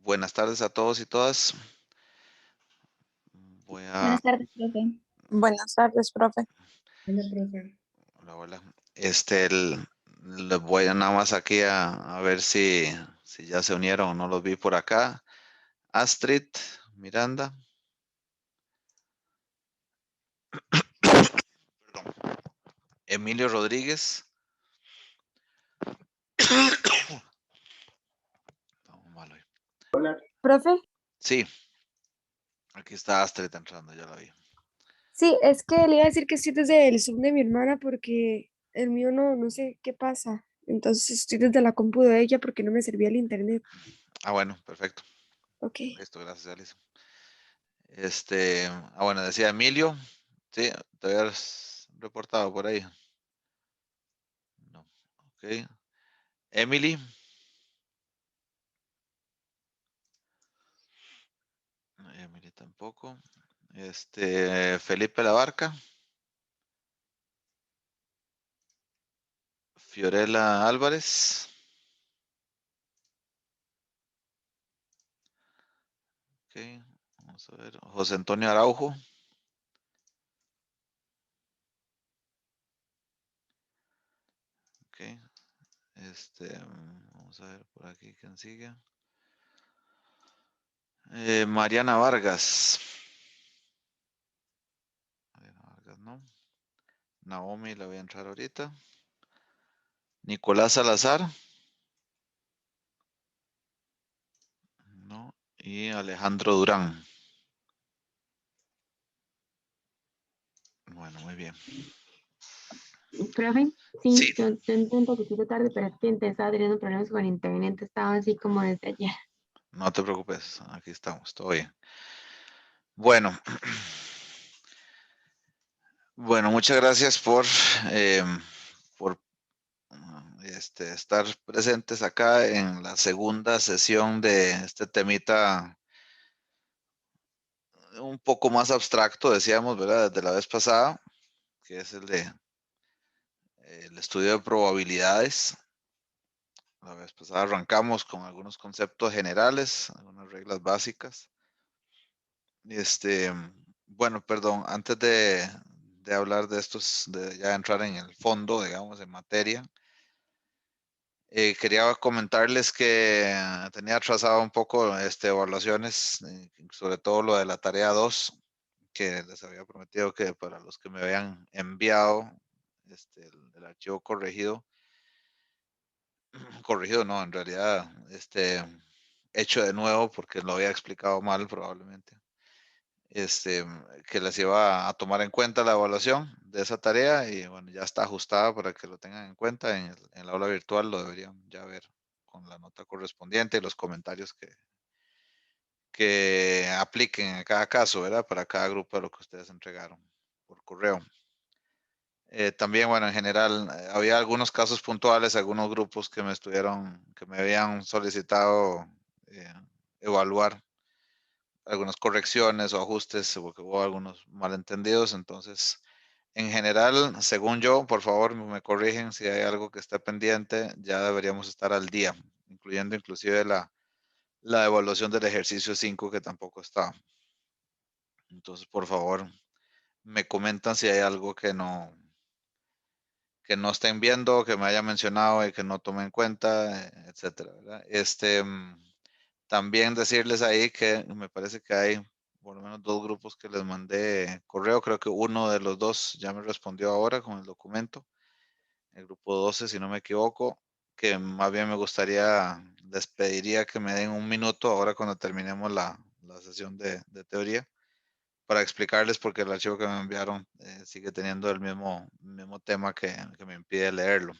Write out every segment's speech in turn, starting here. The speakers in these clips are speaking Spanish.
Buenas tardes a todos y todas. Voy a... Buenas tardes, profe. Buenas tardes, profe. Hola, profe. Hola, hola. Les voy a nada más aquí a ver si ya se unieron o no los vi por acá. Astrid, Miranda. Perdón. Emilio Rodríguez. Estamos mal hoy. Profe, Sí, aquí está Astrid entrando, ya la vi. sí, es que le iba a decir que estoy desde el Zoom de mi hermana porque el mío no sé qué pasa. Entonces estoy desde la compu de ella porque no me servía el internet. Ah, bueno, perfecto. Ok. Listo, gracias, Alice. Bueno, decía Emilio. Sí, te habías reportado por ahí. No, ok. Emily. Emily tampoco. Felipe Labarca. Fiorella Álvarez. Ok, vamos a ver. José Antonio Araujo. Ok. Vamos a ver por aquí quién sigue. Mariana Vargas. Mariana Vargas, no. Naomi la voy a entrar ahorita. Nicolás Salazar. No. Y Alejandro Durán. Bueno, muy bien. Profe, Sí, sí, yo entré un poquitito tarde, pero es que estaba teniendo problemas con internet, estaba así como desde ayer. no te preocupes. Aquí estamos, todo bien. Bueno. Bueno, muchas gracias por estar presentes acá en la segunda sesión de este temita un poco más abstracto, decíamos, ¿verdad? Desde la vez pasada, que es el estudio de probabilidades. La vez pasada arrancamos con algunos conceptos generales, algunas reglas básicas. Este, bueno, perdón, antes de hablar de estos, de ya entrar en el fondo, digamos, en materia, quería comentarles que tenía atrasado un poco evaluaciones, sobre todo lo de la tarea 2, que les había prometido que para los que me habían enviado el archivo corregido, corregido no, en realidad hecho de nuevo porque lo había explicado mal probablemente, este, que les iba a tomar en cuenta la evaluación de esa tarea y bueno, ya está ajustada para que lo tengan en cuenta en el aula virtual, lo deberían ya ver con la nota correspondiente y los comentarios que apliquen en cada caso, ¿verdad? Para cada grupo de lo que ustedes entregaron por correo. También, bueno, en general, había algunos casos puntuales, algunos grupos que me habían solicitado eh, evaluar algunas correcciones o ajustes, porque hubo algunos malentendidos. Entonces, en general, según yo, por favor, me corrigen si hay algo que está pendiente, ya deberíamos estar al día, incluyendo inclusive la evaluación del ejercicio 5 que tampoco está. Entonces, por favor, me comentan si hay algo que no estén viendo, que me haya mencionado y que no tomen en cuenta, etcétera, ¿verdad? También decirles ahí que me parece que hay por lo menos dos grupos que les mandé correo. Creo que uno de los dos ya me respondió ahora con el documento. El grupo 12, si no me equivoco, que más bien me gustaría, les pediría que me den un minuto ahora cuando terminemos la sesión de teoría para explicarles por qué el archivo que me enviaron sigue teniendo el mismo tema que me impide leerlo.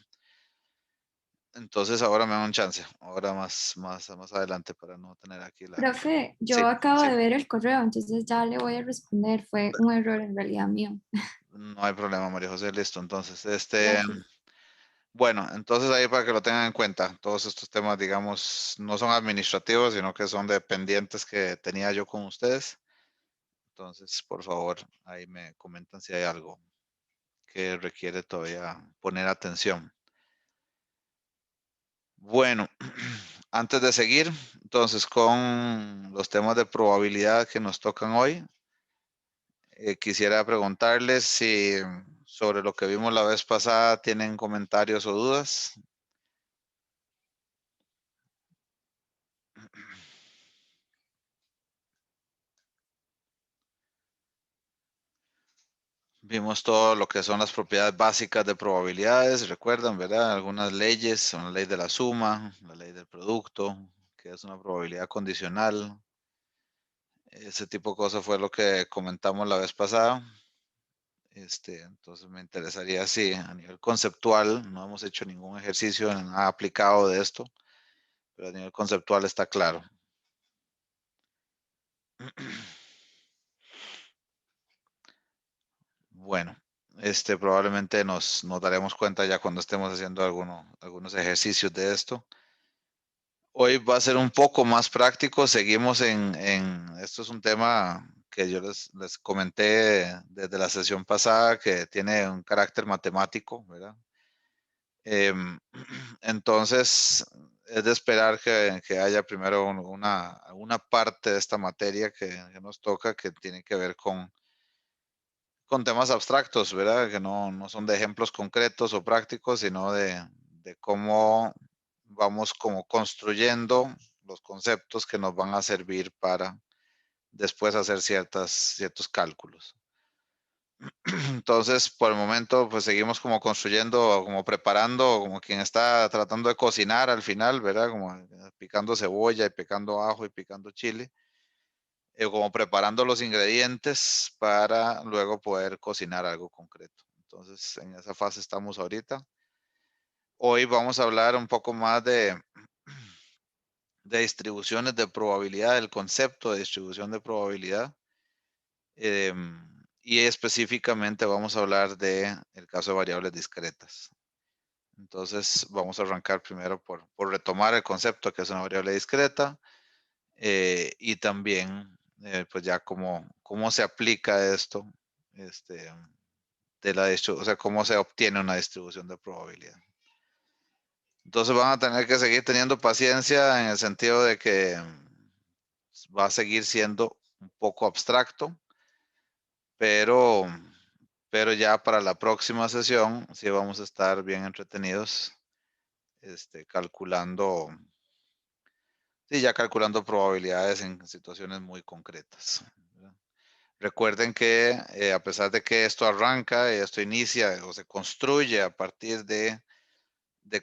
Entonces ahora me dan un chance, ahora más adelante para no tener aquí la... Profe, Sí, yo acabo de ver el correo, entonces ya le voy a responder, fue un error en realidad mío. no hay problema, María José, listo. Entonces, Gracias. bueno, entonces ahí para que lo tengan en cuenta, todos estos temas, digamos, no son administrativos, sino que son dependientes que tenía yo con ustedes. Entonces, por favor, ahí me comentan si hay algo que requiere todavía poner atención. Bueno, Antes de seguir, entonces, con los temas de probabilidad que nos tocan hoy, quisiera preguntarles si sobre lo que vimos la vez pasada tienen comentarios o dudas. Vimos todo lo que son las propiedades básicas de probabilidades, recuerdan, ¿verdad? Algunas leyes, son la ley de la suma, la ley del producto, que es una probabilidad condicional. Ese tipo de cosas fue lo que comentamos la vez pasada. Entonces me interesaría si a nivel conceptual, no hemos hecho ningún ejercicio nada aplicado de esto, pero a nivel conceptual está claro. Bueno, probablemente nos daremos cuenta ya cuando estemos haciendo algunos ejercicios de esto. Hoy va a ser un poco más práctico. Seguimos esto es un tema que yo les comenté desde la sesión pasada que tiene un carácter matemático, ¿verdad? Entonces, es de esperar que haya primero una parte de esta materia que nos toca que tiene que ver con temas abstractos, ¿verdad? Que no son de ejemplos concretos o prácticos, sino de cómo vamos como construyendo los conceptos que nos van a servir para después hacer ciertos cálculos. Entonces, por el momento, pues seguimos como construyendo, como preparando, como quien está tratando de cocinar al final, ¿verdad? Como picando cebolla y picando ajo y picando chile, como preparando los ingredientes para luego poder cocinar algo concreto. Entonces, en esa fase estamos ahorita. Hoy vamos a hablar un poco más de distribuciones de probabilidad, del concepto de distribución de probabilidad. Y específicamente vamos a hablar de el caso de variables discretas. Entonces vamos a arrancar primero por retomar el concepto que es una variable discreta y también pues ya cómo se aplica esto de la o sea, cómo se obtiene una distribución de probabilidad. Entonces van a tener que seguir teniendo paciencia en el sentido de que va a seguir siendo un poco abstracto, pero ya para la próxima sesión sí vamos a estar bien entretenidos calculando, sí, ya calculando probabilidades en situaciones muy concretas, ¿verdad? Recuerden que a pesar de que esto arranca y esto inicia o se construye a partir de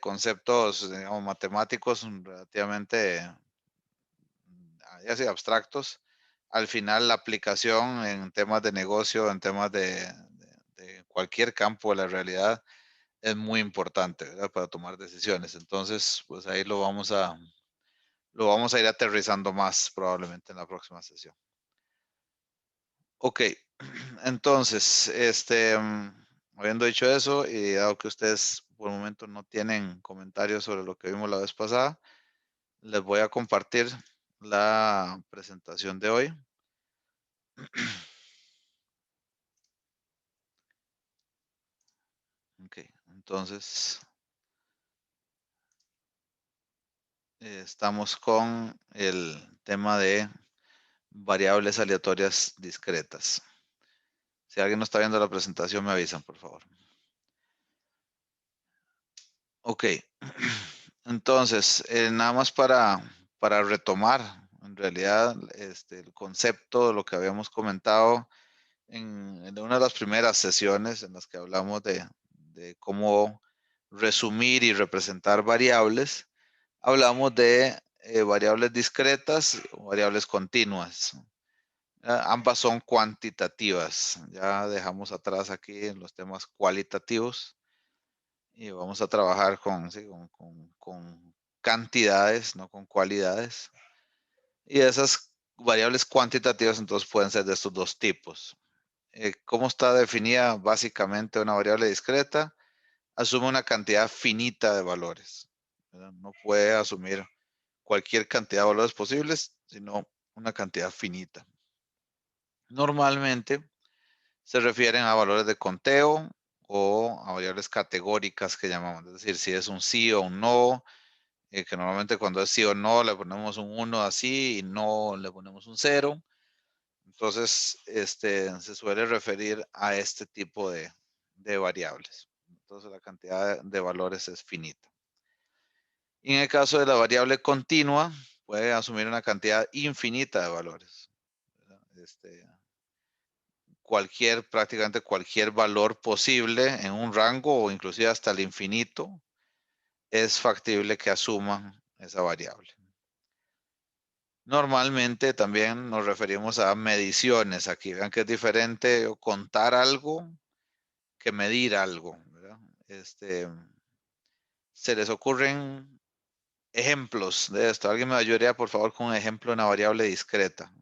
conceptos, digamos, matemáticos relativamente ya sea abstractos, al final la aplicación en temas de negocio, en temas de cualquier campo de la realidad es muy importante, ¿verdad? Para tomar decisiones. Entonces, pues ahí lo vamos a ir aterrizando más probablemente en la próxima sesión. Ok, entonces, habiendo dicho eso y dado que ustedes por el momento no tienen comentarios sobre lo que vimos la vez pasada, les voy a compartir la presentación de hoy. Ok, entonces estamos con el tema de variables aleatorias discretas. Si alguien no está viendo la presentación, me avisan, por favor. Ok, entonces, nada más para retomar, en realidad, el concepto de lo que habíamos comentado en una de las primeras sesiones en las que hablamos de cómo resumir y representar variables, hablamos de variables discretas o variables continuas. Ambas son cuantitativas. Ya dejamos atrás aquí los temas cualitativos y vamos a trabajar con cantidades, no con cualidades. Y esas variables cuantitativas entonces pueden ser de estos dos tipos. ¿Cómo está definida básicamente una variable discreta? Asume una cantidad finita de valores, ¿verdad? No puede asumir cualquier cantidad de valores posibles, sino una cantidad finita. Normalmente se refieren a valores de conteo o a variables categóricas que llamamos, es decir, si es un sí o un no, que normalmente cuando es sí o no le ponemos un 1 así y no le ponemos un 0. Entonces, se suele referir a este tipo de variables. Entonces, la cantidad de valores es finita. Y en el caso de la variable continua, puede asumir una cantidad infinita de valores. Prácticamente cualquier valor posible en un rango o inclusive hasta el infinito es factible que asuman esa variable. Normalmente también nos referimos a mediciones aquí. Vean que es diferente contar algo que medir algo, ¿verdad? ¿Se les ocurren ejemplos de esto? ¿Alguien me ayudaría, por favor, con un ejemplo de una variable discreta?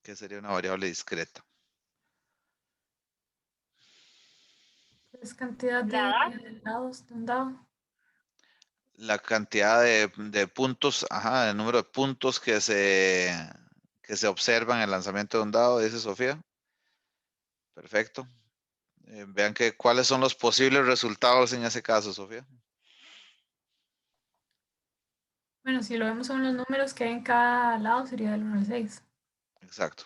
¿Qué sería una variable discreta? Es cantidad de lados de un dado. La cantidad de puntos, ajá, el número de puntos que se observan en el lanzamiento de un dado, dice Sofía. Perfecto. Vean cuáles son los posibles resultados en ese caso, Sofía. Bueno, si lo vemos son los números que hay en cada lado, sería del 1 al 6. Exacto.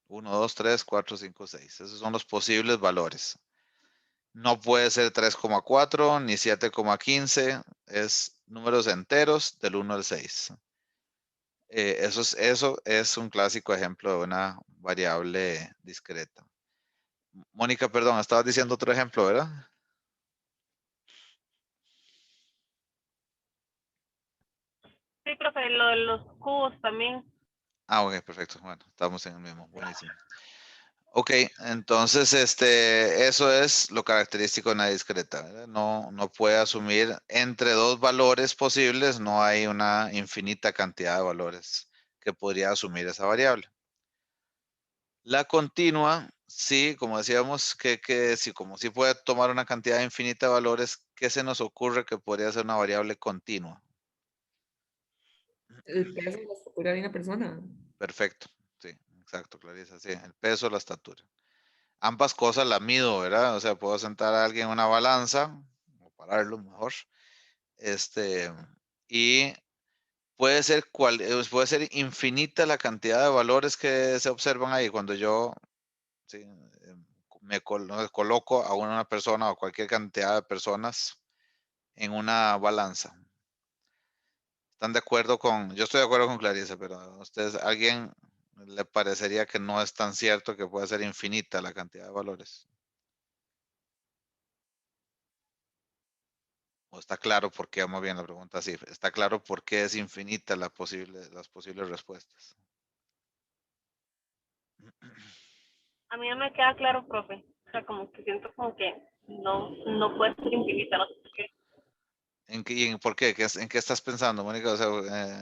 1, 2, 3, 4, 5, 6. Esos son los posibles valores. No puede ser 3,4 ni 7,15. Es números enteros del 1 al 6. Eso es un clásico ejemplo de una variable discreta. Mónica, perdón, estabas diciendo otro ejemplo, ¿verdad? Sí, profe, lo de los cubos también. Ah, ok, perfecto. Bueno, estamos en el mismo. Buenísimo. Ok, entonces eso es lo característico de una discreta, ¿verdad? No puede asumir entre dos valores posibles, no hay una infinita cantidad de valores que podría asumir esa variable. La continua, sí, como decíamos, como si puede tomar una cantidad infinita de valores, ¿qué se nos ocurre que podría ser una variable continua? El peso de la estatura de una persona. Perfecto, sí, exacto, Clarisa, sí, el peso, la estatura. Ambas cosas las mido, ¿verdad? O sea, puedo sentar a alguien en una balanza, o pararlo mejor, y puede ser infinita la cantidad de valores que se observan ahí cuando yo sí, me coloco a una persona o cualquier cantidad de personas en una balanza. ¿Están de acuerdo yo estoy de acuerdo con Clarisa, pero a ustedes, ¿alguien le parecería que no es tan cierto que puede ser infinita la cantidad de valores? ¿O está claro por qué? Vamos bien la pregunta así. ¿Está claro por qué es infinita las posibles respuestas? A mí no me queda claro, profe. O sea, como que siento como que no puede ser infinita, no sé por qué. ¿Por qué? ¿En qué estás pensando, Mónica? O sea,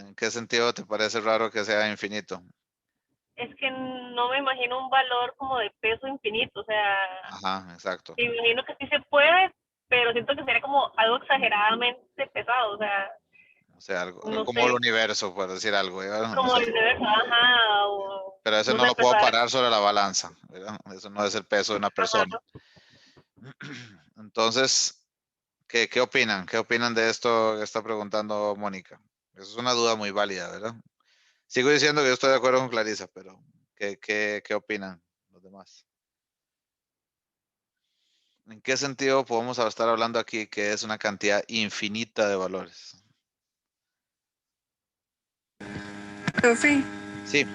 ¿en qué sentido te parece raro que sea infinito? Es que no me imagino un valor como de peso infinito, o sea, Ajá, exacto. me imagino que sí se puede, pero siento que sería como algo exageradamente pesado, o sea, O sea, algo no como el sé, universo, por decir algo, ¿verdad? O como sea, el universo, ajá, o pero eso no no sé, lo puedo pesar, parar sobre la balanza, ¿verdad? Eso no es el peso de una persona. ajá. Entonces, ¿qué opinan? ¿Qué opinan de esto que está preguntando Mónica? Eso es una duda muy válida, ¿verdad? Sigo diciendo que yo estoy de acuerdo con Clarisa, pero ¿qué opinan los demás? ¿En qué sentido podemos estar hablando aquí que es una cantidad infinita de valores? Profe, Sí,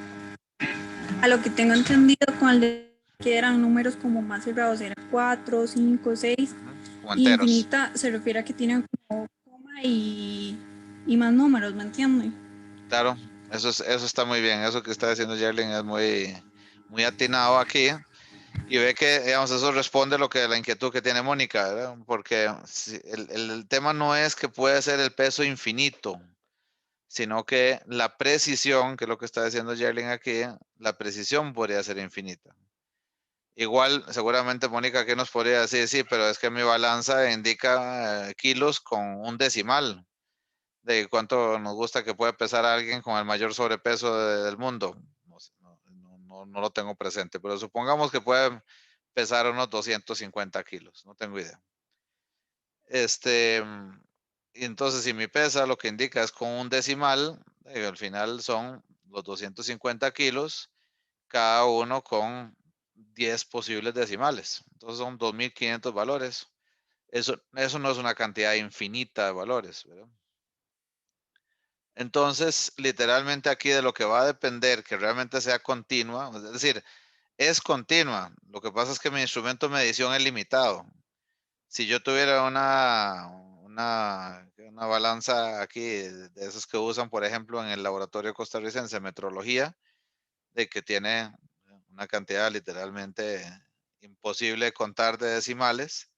a lo que tengo entendido con el de que eran números como más cerrados, eran 4, 5, 6, como y enteros. infinita se refiere a que tienen como coma y más números, ¿me entiende? Claro, eso está muy bien. Eso que está diciendo Jerlin es muy atinado aquí. Y ve que, digamos, eso responde a la inquietud que tiene Mónica, ¿verdad? Porque el tema no es que puede ser el peso infinito, sino que la precisión, que es lo que está diciendo Jerlin aquí, la precisión podría ser infinita. Igual, seguramente Mónica aquí nos podría decir, sí, pero es que mi balanza indica kilos con un decimal de cuánto nos gusta que pueda pesar alguien con el mayor sobrepeso del mundo. No, sé, no lo tengo presente, pero supongamos que puede pesar unos 250 kilos, no tengo idea. Y entonces si mi pesa lo que indica es con un decimal, al final son los 250 kilos, cada uno con 10 posibles decimales. Entonces son 2.500 valores. Eso no es una cantidad infinita de valores, ¿verdad? Entonces, literalmente aquí de lo que va a depender que realmente sea continua, es decir, es continua. Lo que pasa es que mi instrumento de medición es limitado. Si yo tuviera una balanza aquí de esas que usan, por ejemplo, en el laboratorio costarricense de metrología, de que tiene una cantidad literalmente imposible de contar de decimales,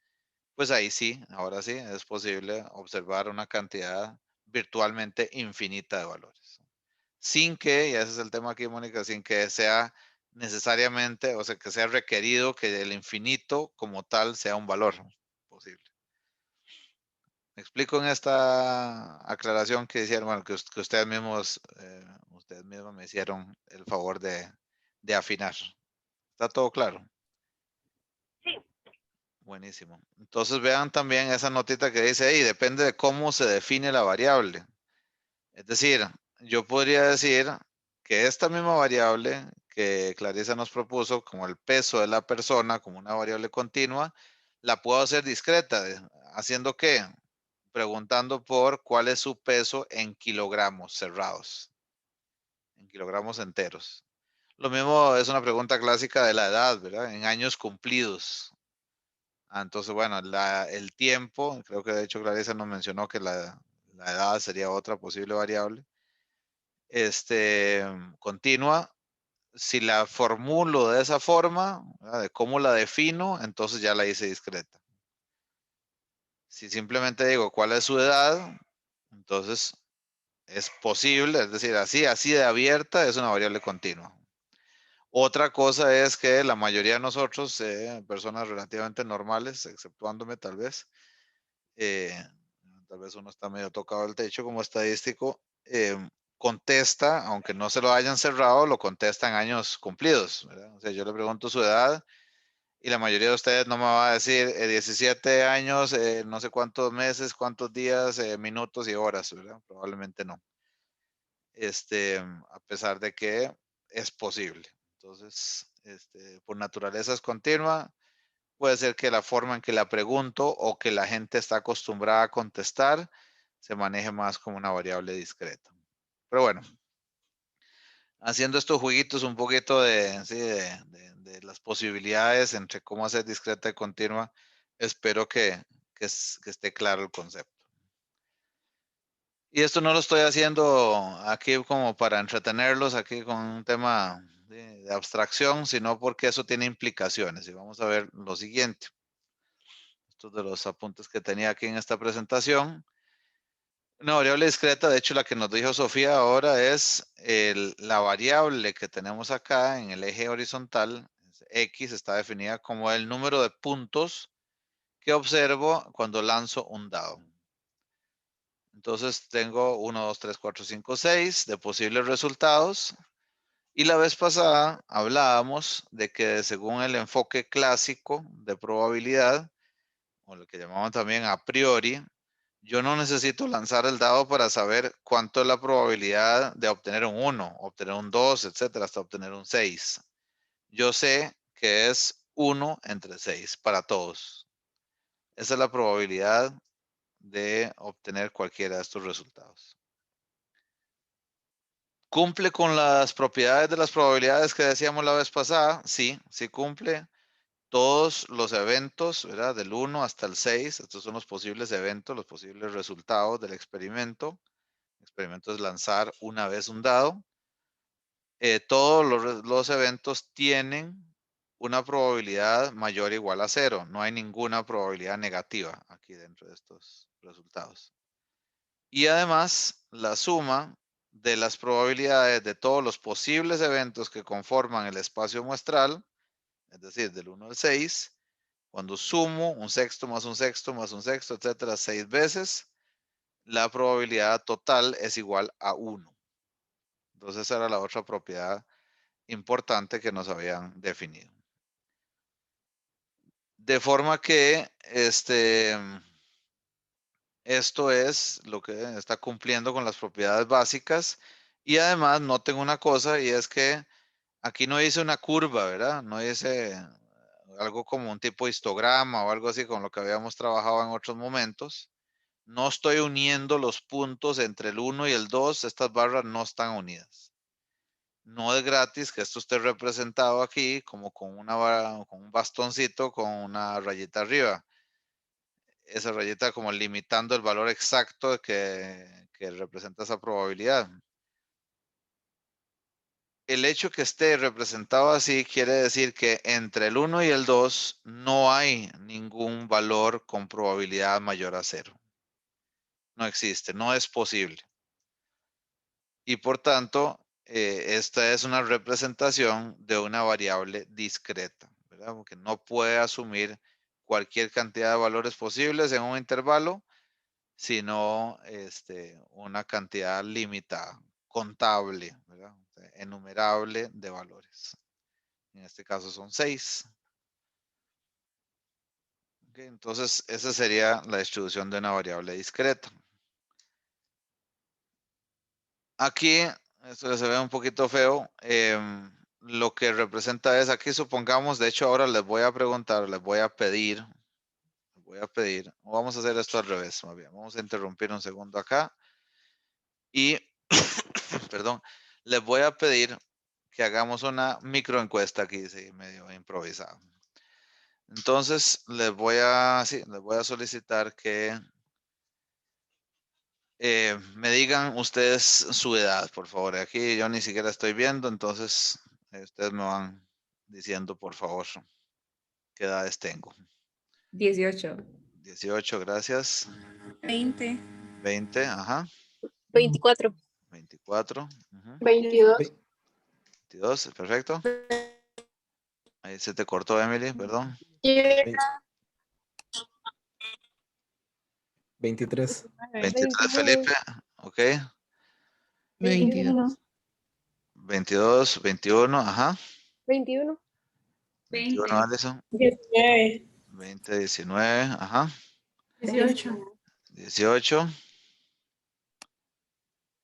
pues ahí sí, ahora sí, es posible observar una cantidad virtualmente infinita de valores. Sin que, y ese es el tema aquí, Mónica, sin que sea necesariamente, o sea, que sea requerido que el infinito como tal sea un valor posible. Me explico en esta aclaración que hicieron, bueno, que ustedes mismos me hicieron el favor de afinar. ¿Está todo claro? Sí, Buenísimo. Entonces vean también esa notita que dice ahí, depende de cómo se define la variable. Es decir, yo podría decir que esta misma variable que Clarisa nos propuso, como el peso de la persona, como una variable continua, la puedo hacer discreta. ¿Haciendo qué? Preguntando por cuál es su peso en kilogramos cerrados, en kilogramos enteros. Lo mismo es una pregunta clásica de la edad, ¿verdad? En años cumplidos. Entonces, bueno, el tiempo, creo que de hecho Clarisa nos mencionó que la edad sería otra posible variable. Continua. Si la formulo de esa forma, ¿verdad? De cómo la defino, entonces ya la hice discreta. Si simplemente digo cuál es su edad, entonces es posible, es decir, así de abierta es una variable continua. Otra cosa es que la mayoría de nosotros, personas relativamente normales, exceptuándome tal vez uno está medio tocado el techo como estadístico, contesta, aunque no se lo hayan cerrado, lo contesta en años cumplidos, ¿verdad? O sea, yo le pregunto su edad y la mayoría de ustedes no me va a decir 17 años, no sé cuántos meses, cuántos días, minutos y horas, ¿verdad? Probablemente no. A pesar de que es posible. Entonces, por naturaleza es continua. Puede ser que la forma en que la pregunto o que la gente está acostumbrada a contestar se maneje más como una variable discreta. Pero bueno, haciendo estos jueguitos un poquito de las posibilidades entre cómo hacer discreta y continua, espero que esté claro el concepto. Y esto no lo estoy haciendo aquí como para entretenerlos, aquí con un tema de abstracción, sino porque eso tiene implicaciones. Y vamos a ver lo siguiente. Estos de los apuntes que tenía aquí en esta presentación. Una variable discreta, de hecho la que nos dijo Sofía ahora es la variable que tenemos acá en el eje horizontal, X, está definida como el número de puntos que observo cuando lanzo un dado. Entonces tengo 1, 2, 3, 4, 5, 6 de posibles resultados. Y la vez pasada hablábamos de que según el enfoque clásico de probabilidad, o lo que llamamos también a priori, yo no necesito lanzar el dado para saber cuánto es la probabilidad de obtener un 1, obtener un 2, etcétera, hasta obtener un 6. Yo sé que es 1 entre 6 para todos. Esa es la probabilidad de obtener cualquiera de estos resultados. ¿Cumple con las propiedades de las probabilidades que decíamos la vez pasada? Sí, sí cumple. Todos los eventos, ¿verdad? Del 1 hasta el 6, estos son los posibles eventos, los posibles resultados del experimento. El experimento es lanzar una vez un dado. Todos los eventos tienen una probabilidad mayor o igual a 0. No hay ninguna probabilidad negativa aquí dentro de estos resultados. Y además, la suma de las probabilidades de todos los posibles eventos que conforman el espacio muestral, es decir, del 1 al 6, cuando sumo un sexto más un sexto más un sexto, etcétera, 6 veces, la probabilidad total es igual a 1. Entonces, esa era la otra propiedad importante que nos habían definido. De forma que esto es lo que está cumpliendo con las propiedades básicas. Y además noten una cosa, y es que aquí no dice una curva, ¿verdad? No dice algo como un tipo de histograma o algo así con lo que habíamos trabajado en otros momentos. No estoy uniendo los puntos entre el 1 y el 2. Estas barras no están unidas. No es gratis que esto esté representado aquí como con con un bastoncito con una rayita arriba. Esa rayita como limitando el valor exacto que representa esa probabilidad. El hecho que esté representado así quiere decir que entre el 1 y el 2 no hay ningún valor con probabilidad mayor a 0. No existe, no es posible. Y por tanto, esta es una representación de una variable discreta, ¿verdad? Porque no puede asumir cualquier cantidad de valores posibles en un intervalo, sino una cantidad limitada, contable, ¿verdad? Enumerable de valores. En este caso son 6. Okay, entonces, esa sería la distribución de una variable discreta. Aquí, esto se ve un poquito feo. Lo que representa es aquí, supongamos, de hecho, ahora les voy a preguntar, les voy a pedir, o vamos a hacer esto al revés, más bien. Vamos a interrumpir un segundo acá. Y, perdón, les voy a pedir que hagamos una microencuesta aquí, sí, medio improvisada. Entonces, les voy a solicitar que me digan ustedes su edad, por favor. Aquí yo ni siquiera estoy viendo, entonces ustedes me van diciendo, por favor, qué edades tengo. 18. 18, gracias. 20. 20, ajá. 24. 24, ujú. 22. 22, perfecto. Ahí se te cortó, Emily, perdón. 23. 23, Felipe, ok. 21. 22, 21, ajá. 21. 21, 20. Alison. 19. 20, 19, ajá. 18. 18.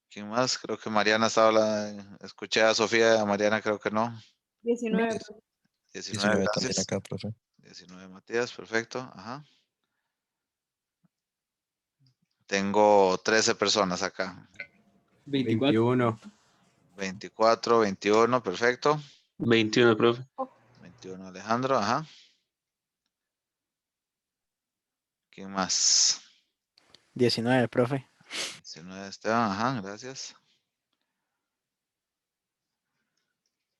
¿Quién más? Creo que Mariana estaba escuché a Sofía, a Mariana creo que no. 19. 19, 19 también gracias. acá, profe. 19, Matías, perfecto. Ajá. Tengo 13 personas acá. 21. 24, 21, perfecto. 21, profe. 21, Alejandro, ajá. ¿Quién más? 19, profe. 19, Esteban, ajá, gracias.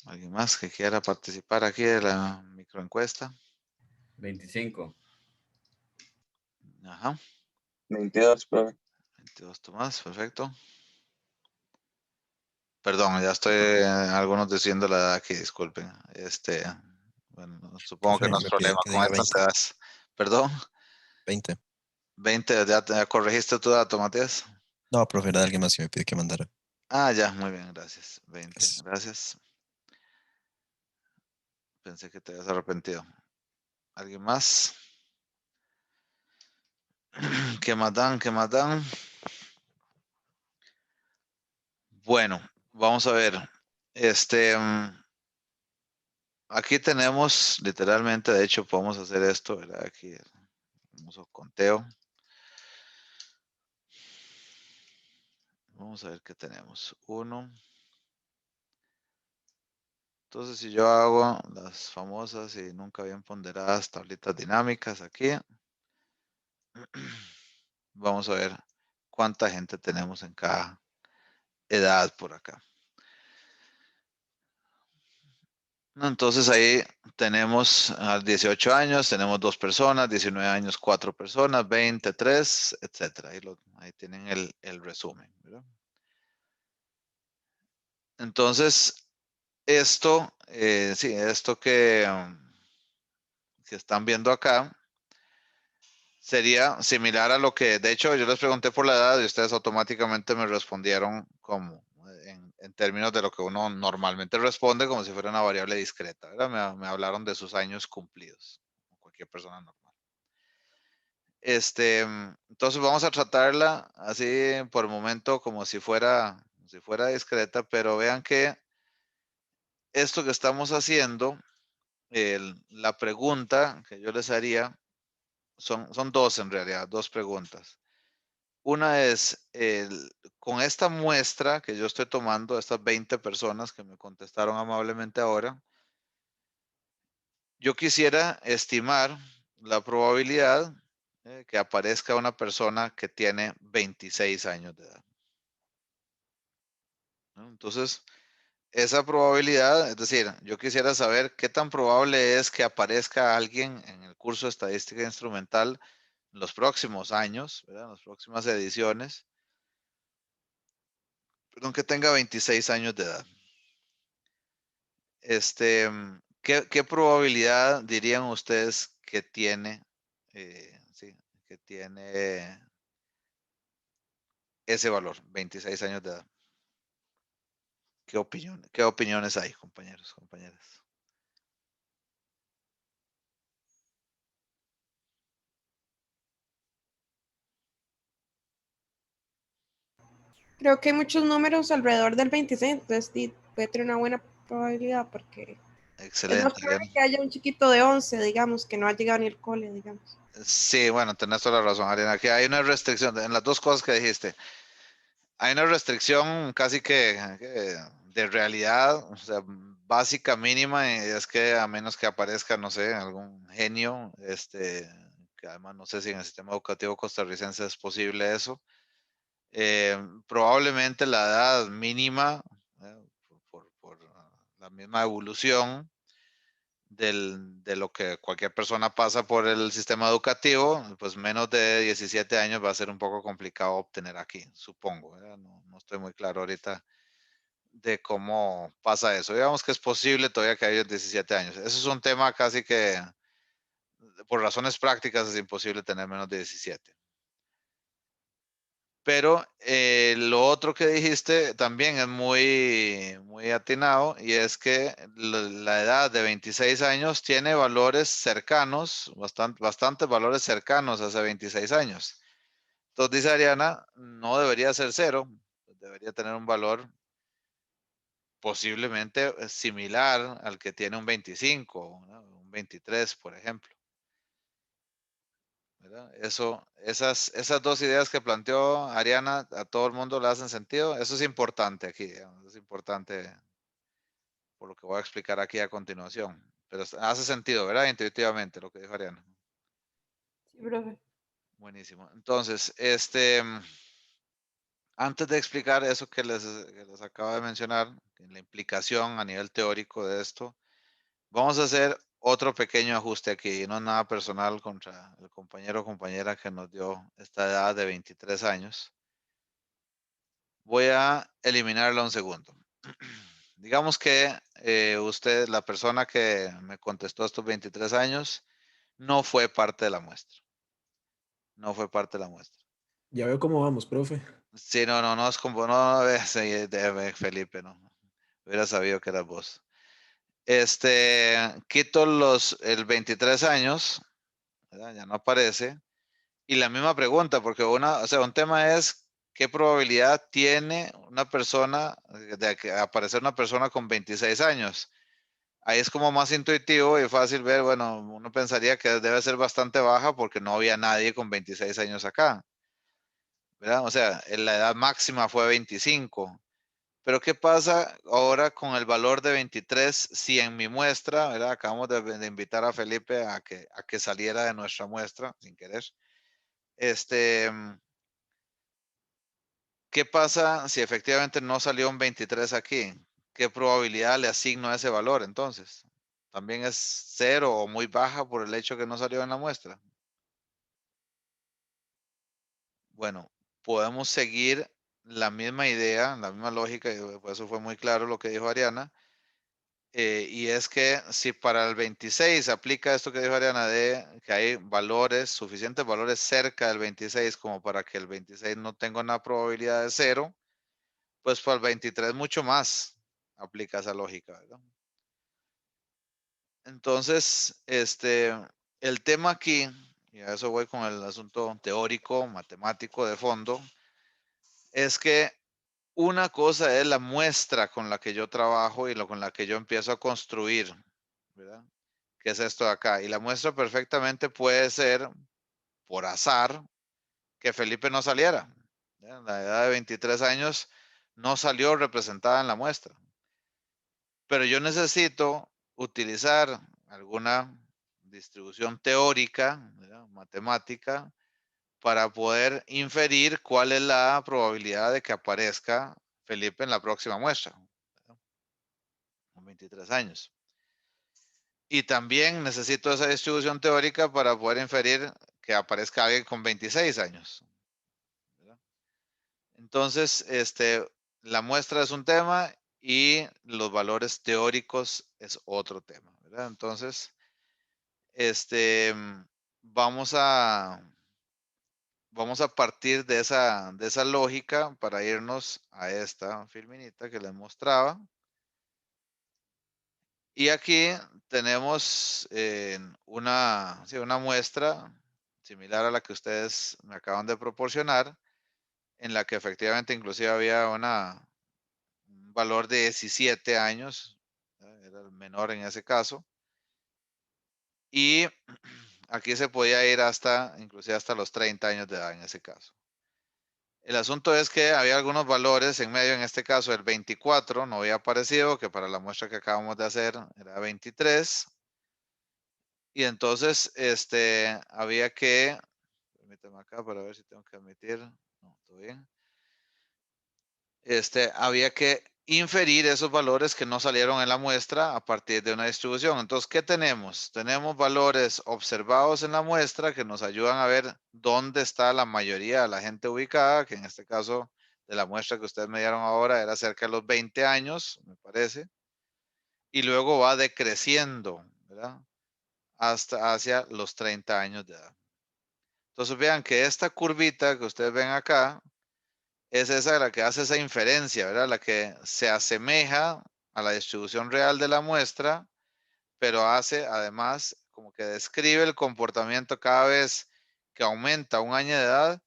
¿Alguien más que quiera participar aquí de la microencuesta? 25. Ajá. 22, profe. 22, Tomás, perfecto. Perdón, ya estoy algunos diciendo la edad aquí, disculpen. Bueno, supongo que Profe, no es me piden problema que con diga estas 20. edades. Perdón, 20. 20, ya corregiste tu dato, Matías. No, profe, era alguien más que me pide que mandara. Ah, ya, muy bien, gracias. 20, Gracias. gracias. Pensé que te habías arrepentido. ¿Alguien más? ¿Qué más dan? ¿Qué más dan? Bueno, vamos a ver. Aquí tenemos literalmente, de hecho, podemos hacer esto, ¿verdad? Aquí vamos a conteo. Vamos a ver qué tenemos. 1. Entonces, si yo hago las famosas y nunca bien ponderadas tablitas dinámicas aquí, vamos a ver cuánta gente tenemos en cada edad por acá. Entonces ahí tenemos a 18 años, tenemos 2 personas, 19 años, 4 personas, 20, 3, etcétera. Ahí tienen el resumen, ¿verdad? Entonces, esto, sí, esto que están viendo acá sería similar a lo que, de hecho, yo les pregunté por la edad y ustedes automáticamente me respondieron como en términos de lo que uno normalmente responde, como si fuera una variable discreta, ¿verdad? Me hablaron de sus años cumplidos, cualquier persona normal. Entonces vamos a tratarla así por el momento como si fuera discreta, pero vean que esto que estamos haciendo, la pregunta que yo les haría, son dos en realidad, dos preguntas. Una es, con esta muestra que yo estoy tomando, estas 20 personas que me contestaron amablemente ahora, yo quisiera estimar la probabilidad que aparezca una persona que tiene 26 años de edad, ¿no? Entonces, esa probabilidad, es decir, yo quisiera saber qué tan probable es que aparezca alguien en el curso de estadística instrumental en los próximos años, ¿verdad? En las próximas ediciones, perdón, que tenga 26 años de edad. ¿Qué probabilidad dirían ustedes que tiene, sí, que tiene ese valor, 26 años de edad? ¿Qué opiniones hay, compañeros, compañeras? Creo que hay muchos números alrededor del 26, entonces sí, puede tener una buena probabilidad porque es más Excelente. probable que haya un chiquito de 11, digamos, que no ha llegado ni el cole, digamos. Sí, bueno, tenés toda la razón, Ariana. Aquí hay una restricción en las dos cosas que dijiste. Hay una restricción casi que de realidad, o sea, básica, mínima, y es que a menos que aparezca, no sé, algún genio, que además no sé si en el sistema educativo costarricense es posible eso. Probablemente la edad mínima, por la misma evolución de lo que cualquier persona pasa por el sistema educativo, pues menos de 17 años va a ser un poco complicado obtener aquí, supongo, ¿verdad? No estoy muy claro ahorita de cómo pasa eso. Digamos que es posible todavía que haya 17 años. Eso es un tema casi que, por razones prácticas, es imposible tener menos de 17. Pero lo otro que dijiste también es muy atinado, y es que la edad de 26 años tiene valores cercanos, bastantes valores cercanos a ese 26 años. Entonces dice Ariana, no debería ser 0, debería tener un valor posiblemente similar al que tiene un 25, ¿no? Un 23, por ejemplo. ¿Verdad? Esas dos ideas que planteó Ariana, a todo el mundo le hacen sentido. Eso es importante aquí, digamos, es importante por lo que voy a explicar aquí a continuación. Pero hace sentido, ¿verdad? Intuitivamente lo que dijo Ariana. Sí, profe. Buenísimo. Entonces, antes de explicar eso que les acabo de mencionar, la implicación a nivel teórico de esto, vamos a hacer otro pequeño ajuste aquí, no es nada personal contra el compañero o compañera que nos dio esta edad de 23 años. Voy a eliminarla un segundo. Digamos que usted, la persona que me contestó estos 23 años, no fue parte de la muestra. No fue parte de la muestra. Ya veo cómo vamos, profe. Sí, no es como, no, sí, Felipe, no. Hubiera sabido que eras vos. Quito el 23 años, ¿verdad? Ya no aparece. Y la misma pregunta, porque un tema es qué probabilidad tiene una persona de que aparecer una persona con 26 años. Ahí es como más intuitivo y fácil ver, bueno, uno pensaría que debe ser bastante baja porque no había nadie con 26 años acá, ¿verdad? O sea, la edad máxima fue 25. Pero ¿qué pasa ahora con el valor de 23 si en mi muestra, ¿verdad? Acabamos de invitar a Felipe a que saliera de nuestra muestra sin querer. ¿Qué pasa si efectivamente no salió un 23 aquí? ¿Qué probabilidad le asigno a ese valor entonces? ¿También es 0 o muy baja por el hecho que no salió en la muestra? Bueno, podemos seguir la misma idea, la misma lógica, y por eso fue muy claro lo que dijo Ariana. Y es que si para el 26 aplica esto que dijo Ariana de que hay valores, suficientes valores cerca del 26 como para que el 26 no tenga una probabilidad de 0, pues para el 23 mucho más aplica esa lógica, ¿verdad? Entonces, El tema aquí, y a eso voy con el asunto teórico, matemático de fondo, es que una cosa es la muestra con la que yo trabajo y con la que yo empiezo a construir, ¿verdad? ¿Qué es esto de acá? Y la muestra perfectamente puede ser por azar que Felipe no saliera. ¿Ya? La edad de 23 años no salió representada en la muestra. Pero yo necesito utilizar alguna distribución teórica, ¿verdad? Matemática, para poder inferir cuál es la probabilidad de que aparezca Felipe en la próxima muestra, ¿verdad? Con 23 años. Y también necesito esa distribución teórica para poder inferir que aparezca alguien con 26 años, ¿verdad? Entonces, la muestra es un tema y los valores teóricos es otro tema, ¿verdad? Entonces, vamos a partir de esa lógica para irnos a esta filminita que les mostraba. Y aquí tenemos una muestra similar a la que ustedes me acaban de proporcionar, en la que efectivamente inclusive había un valor de 17 años, era el menor en ese caso. Y aquí se podía ir inclusive hasta los 30 años de edad en ese caso. El asunto es que había algunos valores en medio, en este caso el 24 no había aparecido, que para la muestra que acabamos de hacer era 23. Y entonces, había que, permítame acá para ver si tengo que admitir, no, todo bien. Había que inferir esos valores que no salieron en la muestra a partir de una distribución. Entonces, ¿qué tenemos? Tenemos valores observados en la muestra que nos ayudan a ver dónde está la mayoría de la gente ubicada, que en este caso de la muestra que ustedes me dieron ahora era cerca de los 20 años, me parece. Y luego va decreciendo, ¿verdad? Hasta hacia los 30 años de edad. Entonces vean que esta curvita que ustedes ven acá es esa la que hace esa inferencia, ¿verdad? La que se asemeja a la distribución real de la muestra, pero hace además como que describe el comportamiento cada vez que aumenta un año de edad,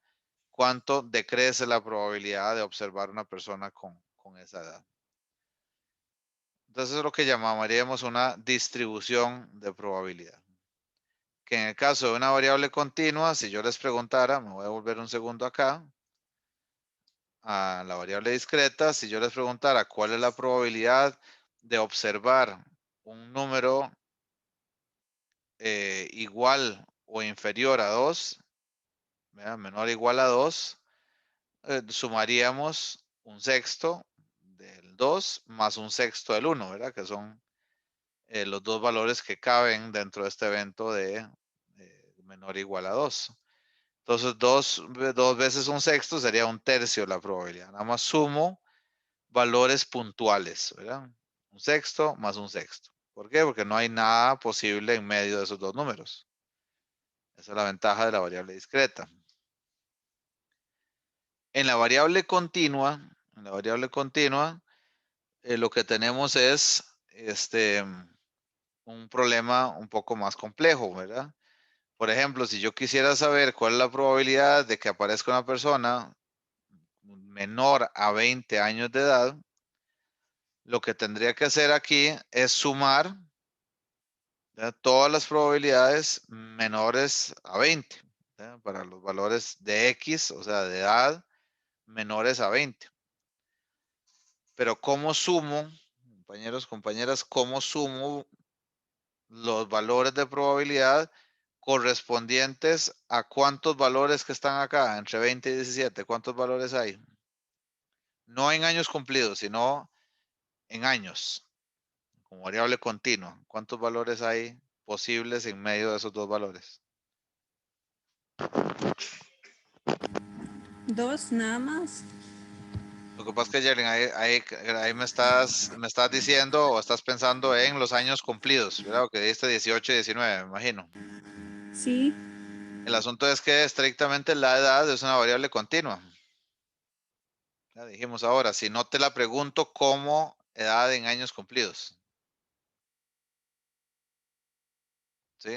cuánto decrece la probabilidad de observar una persona con esa edad. Entonces es lo que llamaríamos una distribución de probabilidad. Que en el caso de una variable continua, si yo les preguntara, me voy a volver un segundo acá, a la variable discreta, si yo les preguntara cuál es la probabilidad de observar un número igual o inferior a 2, ¿verdad? Menor o igual a 2, sumaríamos un sexto del 2 más un sexto del 1, ¿verdad? Que son los dos valores que caben dentro de este evento de menor o igual a 2. Entonces, dos veces un sexto sería un tercio la probabilidad. Nada más sumo valores puntuales, ¿verdad? Un sexto más un sexto. ¿Por qué? Porque no hay nada posible en medio de esos dos números. Esa es la ventaja de la variable discreta. En la variable continua, lo que tenemos es un problema un poco más complejo, ¿verdad? Por ejemplo, si yo quisiera saber cuál es la probabilidad de que aparezca una persona menor a 20 años de edad, lo que tendría que hacer aquí es sumar, ¿verdad?, todas las probabilidades menores a 20, ¿verdad?, para los valores de X, o sea, de edad, menores a 20. Pero ¿cómo sumo, compañeros, compañeras, cómo sumo los valores de probabilidad correspondientes a cuántos valores que están acá, entre 20 y 17? ¿Cuántos valores hay? No en años cumplidos, sino en años, como variable continua. ¿Cuántos valores hay posibles en medio de esos dos valores? 2 nada más. Lo que pasa es que, Yeren, ahí me estás diciendo o estás pensando en los años cumplidos, ¿verdad? Que diste 18 y 19, me imagino. Sí. El asunto es que estrictamente la edad es una variable continua. Ya dijimos ahora, si no te la pregunto como edad en años cumplidos. ¿Sí?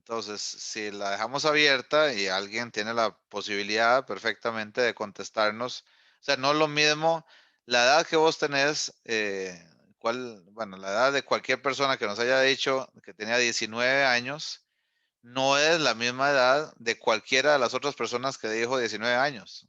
Entonces, si la dejamos abierta y alguien tiene la posibilidad perfectamente de contestarnos, o sea, no es lo mismo la edad que vos tenés, bueno, la edad de cualquier persona que nos haya dicho que tenía 19 años, no es la misma edad de cualquiera de las otras personas que dijo 19 años.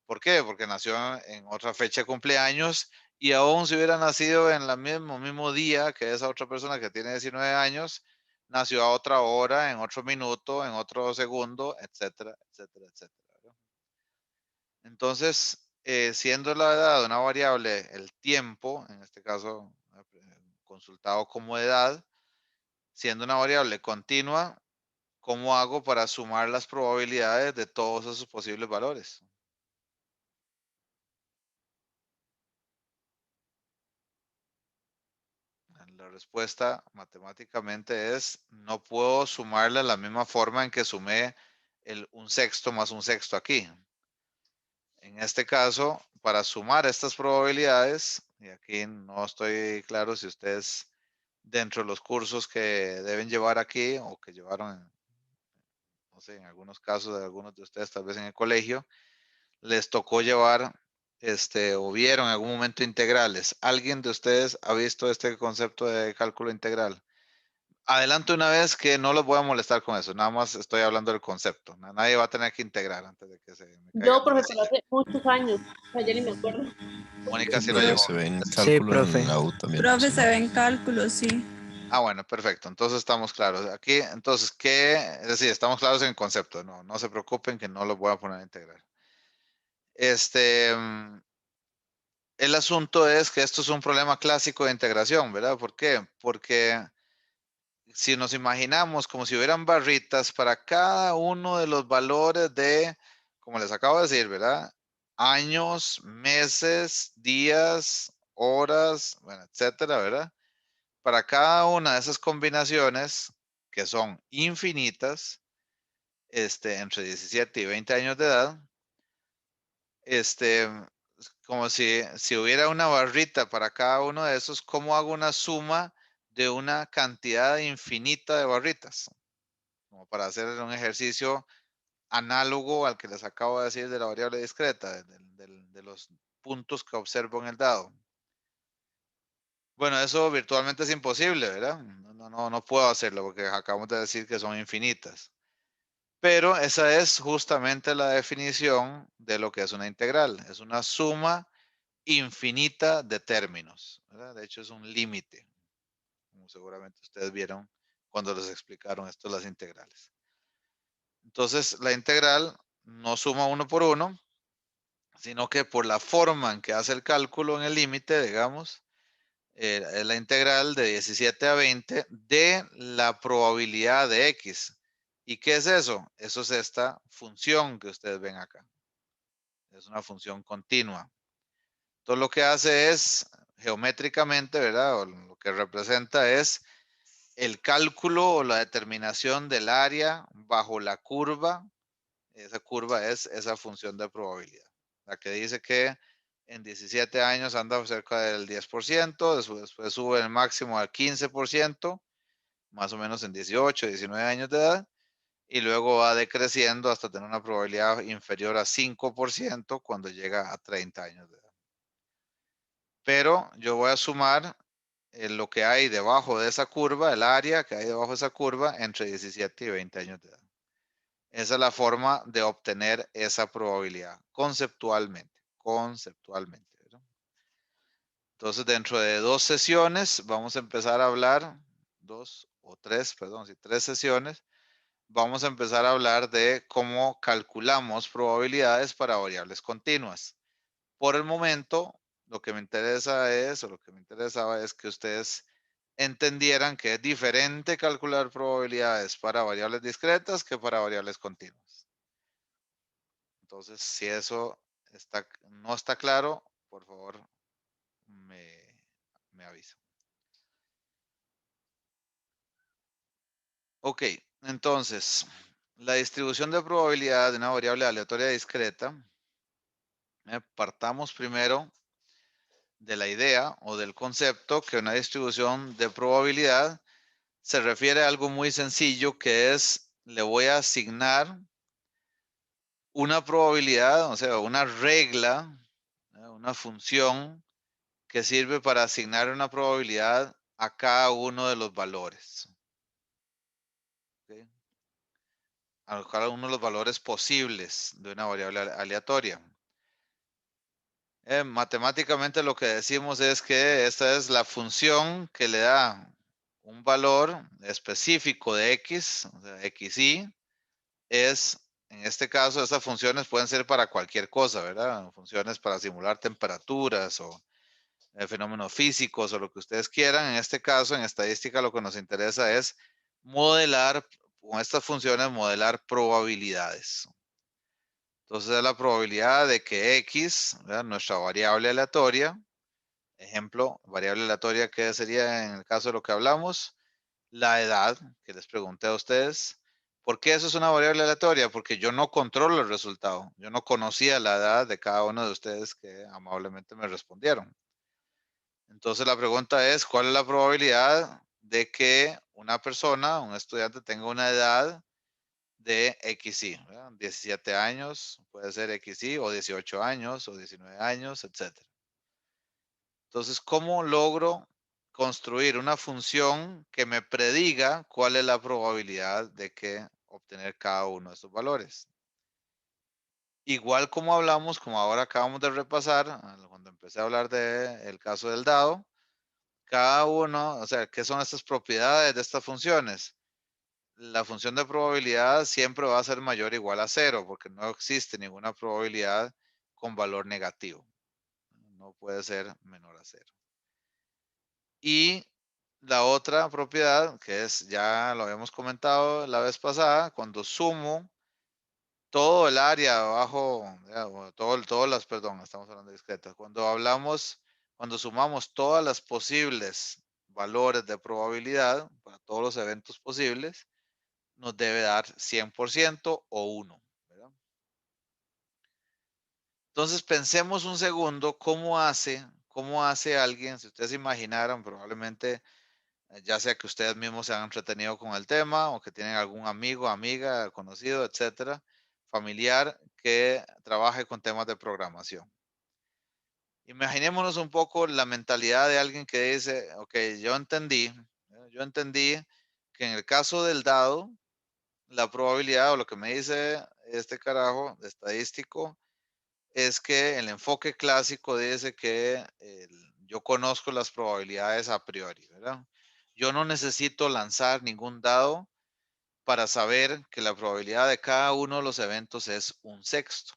¿Por qué? Porque nació en otra fecha de cumpleaños y aún si hubiera nacido en el mismo día que esa otra persona que tiene 19 años, nació a otra hora, en otro minuto, en otro segundo, etcétera, etcétera, etcétera. ¿verdad? Entonces, siendo la edad una variable, el tiempo, en este caso consultado como edad, siendo una variable continua, ¿cómo hago para sumar las probabilidades de todos esos posibles valores? La respuesta matemáticamente es, no puedo sumarla de la misma forma en que sumé un sexto más un sexto aquí. En este caso, para sumar estas probabilidades, y aquí no estoy claro si ustedes dentro de los cursos que deben llevar aquí o que llevaron, no sé, en algunos casos de algunos de ustedes tal vez en el colegio, les tocó llevar o vieron en algún momento integrales. ¿Alguien de ustedes ha visto este concepto de cálculo integral? Adelanto una vez que no los voy a molestar con eso, nada más estoy hablando del concepto. Nadie va a tener que integrar antes de que se me caiga. Yo, profe, pero hace muchos años. O sea, ya ni me acuerdo. Mónica sí lo Pero llevó. se ve en Sí, cálculo profe. en la U también. Profe, sí. se ve en cálculo, sí. Ah, bueno, perfecto. Entonces estamos claros. Aquí, entonces, es decir, estamos claros en el concepto. No se preocupen que no los voy a poner a integrar. El asunto es que esto es un problema clásico de integración, ¿verdad? ¿Por qué? Porque si nos imaginamos como si hubieran barritas para cada uno de los valores de, como les acabo de decir, ¿verdad? Años, meses, días, horas, bueno, etcétera, ¿verdad? Para cada una de esas combinaciones, que son infinitas, entre 17 y 20 años de edad, como si hubiera una barrita para cada uno de esos, ¿cómo hago una suma de una cantidad infinita de barritas? Como para hacer un ejercicio análogo al que les acabo de decir de la variable discreta, de los puntos que observo en el dado. Bueno, eso virtualmente es imposible, ¿verdad? No puedo hacerlo porque acabamos de decir que son infinitas. Pero esa es justamente la definición de lo que es una integral. Es una suma infinita de términos, ¿verdad? De hecho, es un límite, como seguramente ustedes vieron cuando les explicaron esto las integrales. Entonces, la integral no suma uno por uno, sino que por la forma en que hace el cálculo en el límite, digamos, es la integral de 17 a 20 de la probabilidad de x. ¿Y qué es eso? Eso es esta función que ustedes ven acá. Es una función continua. Entonces lo que hace es, geométricamente, ¿verdad? O lo que representa es el cálculo o la determinación del área bajo la curva. Esa curva es esa función de probabilidad. La que dice que en 17 años anda cerca del 10%, después sube el máximo al 15%, más o menos en 18, 19 años de edad, y luego va decreciendo hasta tener una probabilidad inferior a 5% cuando llega a 30 años de edad. Pero yo voy a sumar lo que hay debajo de esa curva, el área que hay debajo de esa curva entre 17 y 20 años de edad. Esa es la forma de obtener esa probabilidad conceptualmente. ¿Verdad? Entonces, dentro de 2 sesiones, vamos a empezar a hablar, 2 o 3, perdón, sí, 3 sesiones, vamos a empezar a hablar de cómo calculamos probabilidades para variables continuas. Por el momento, lo que me interesa es, o lo que me interesaba es que ustedes entendieran que es diferente calcular probabilidades para variables discretas que para variables continuas. Entonces, si eso no está claro, por favor, me avisa. Ok, entonces, la distribución de probabilidad de una variable aleatoria discreta, partamos primero de la idea o del concepto que una distribución de probabilidad se refiere a algo muy sencillo que es, le voy a asignar una probabilidad, o sea, una regla, una función que sirve para asignar una probabilidad a cada uno de los valores. ¿Okay? A cada uno de los valores posibles de una variable aleatoria. Matemáticamente lo que decimos es que esta es la función que le da un valor específico de x, o sea, xy, es, en este caso, estas funciones pueden ser para cualquier cosa, ¿verdad? Funciones para simular temperaturas o fenómenos físicos o lo que ustedes quieran. En este caso, en estadística, lo que nos interesa es modelar, con estas funciones, modelar probabilidades. Entonces, es la probabilidad de que x, ¿verdad? Nuestra variable aleatoria, ejemplo, variable aleatoria que sería en el caso de lo que hablamos, la edad, que les pregunté a ustedes. ¿Por qué eso es una variable aleatoria? Porque yo no controlo el resultado. Yo no conocía la edad de cada uno de ustedes que amablemente me respondieron. Entonces la pregunta es, ¿cuál es la probabilidad de que una persona, un estudiante, tenga una edad de XY? ¿Verdad? 17 años, puede ser XY, o 18 años, o 19 años, etc. Entonces, ¿cómo logro construir una función que me prediga cuál es la probabilidad de que obtener cada uno de estos valores? Igual como hablamos, como ahora acabamos de repasar, cuando empecé a hablar del caso del dado, cada uno, o sea, ¿qué son estas propiedades de estas funciones? La función de probabilidad siempre va a ser mayor o igual a 0, porque no existe ninguna probabilidad con valor negativo. No puede ser menor a 0. Y la otra propiedad, que es, ya lo habíamos comentado la vez pasada, cuando sumo todo el área abajo, todas las, perdón, estamos hablando de discretas. Cuando sumamos todas las posibles valores de probabilidad para todos los eventos posibles, nos debe dar 100% o 1. ¿Verdad? Entonces pensemos un segundo, ¿cómo hace alguien, si ustedes se imaginaran, probablemente, ya sea que ustedes mismos se han entretenido con el tema o que tienen algún amigo, amiga, conocido, etcétera, familiar que trabaje con temas de programación. Imaginémonos un poco la mentalidad de alguien que dice, ok, yo entendí que en el caso del dado, la probabilidad o lo que me dice este carajo de estadístico es que el enfoque clásico dice que yo conozco las probabilidades a priori, ¿verdad? Yo no necesito lanzar ningún dado para saber que la probabilidad de cada uno de los eventos es 1/6.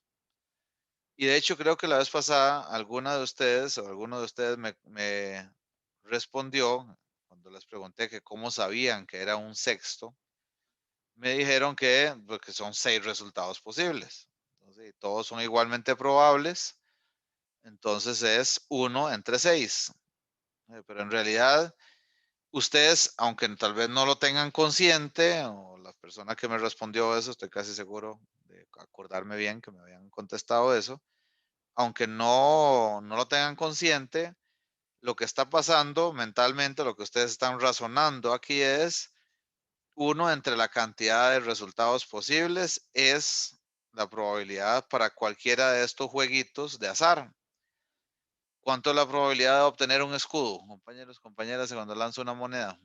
Y de hecho creo que la vez pasada alguna de ustedes o alguno de ustedes me respondió cuando les pregunté que cómo sabían que era 1/6. Me dijeron que porque son 6 resultados posibles. Entonces, todos son igualmente probables. Entonces es 1 entre 6. Pero en realidad, ustedes, aunque tal vez no lo tengan consciente, o la persona que me respondió eso, estoy casi seguro de acordarme bien que me habían contestado eso, aunque no lo tengan consciente, lo que está pasando mentalmente, lo que ustedes están razonando aquí es 1 entre la cantidad de resultados posibles es la probabilidad para cualquiera de estos jueguitos de azar. ¿Cuánto es la probabilidad de obtener un escudo, compañeros, compañeras, cuando lanzo una moneda?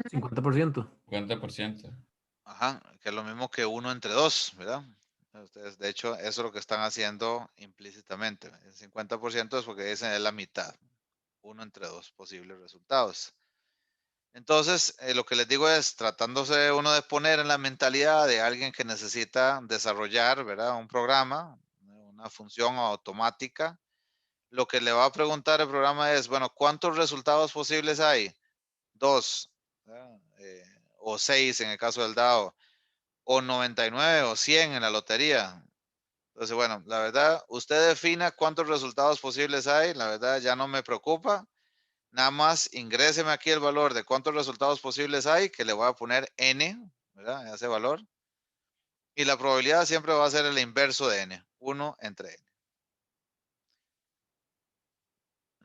¿50%? 50%. Ajá, que es lo mismo que 1 entre 2, ¿verdad? Ustedes, de hecho, eso es lo que están haciendo implícitamente. El 50% es porque dicen es la mitad. 1 entre 2 posibles resultados. Entonces, lo que les digo es, tratándose uno de poner en la mentalidad de alguien que necesita desarrollar, ¿verdad? Un programa, una función automática, lo que le va a preguntar el programa es, bueno, ¿cuántos resultados posibles hay? 2, o 6 en el caso del dado, o 99 o 100 en la lotería. Entonces, bueno, la verdad, usted defina cuántos resultados posibles hay, la verdad ya no me preocupa. Nada más ingréseme aquí el valor de cuántos resultados posibles hay, que le voy a poner n, ¿verdad? Ese valor. Y la probabilidad siempre va a ser el inverso de n, 1 entre n.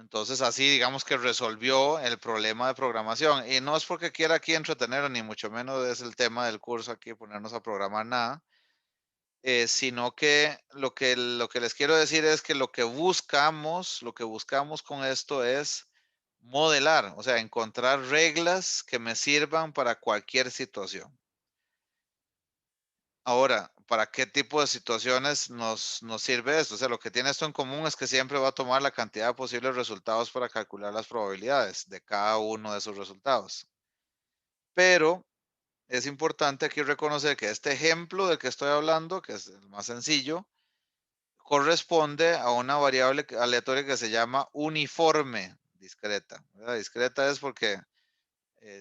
Entonces así digamos que resolvió el problema de programación. Y no es porque quiera aquí entretener, ni mucho menos es el tema del curso aquí, ponernos a programar nada. Sino que lo que les quiero decir es que lo que buscamos con esto es modelar, o sea, encontrar reglas que me sirvan para cualquier situación. Ahora, ¿para qué tipo de situaciones nos sirve esto? O sea, lo que tiene esto en común es que siempre va a tomar la cantidad de posibles resultados para calcular las probabilidades de cada uno de esos resultados. Pero es importante aquí reconocer que este ejemplo del que estoy hablando, que es el más sencillo, corresponde a una variable aleatoria que se llama uniforme discreta, ¿verdad? Discreta es porque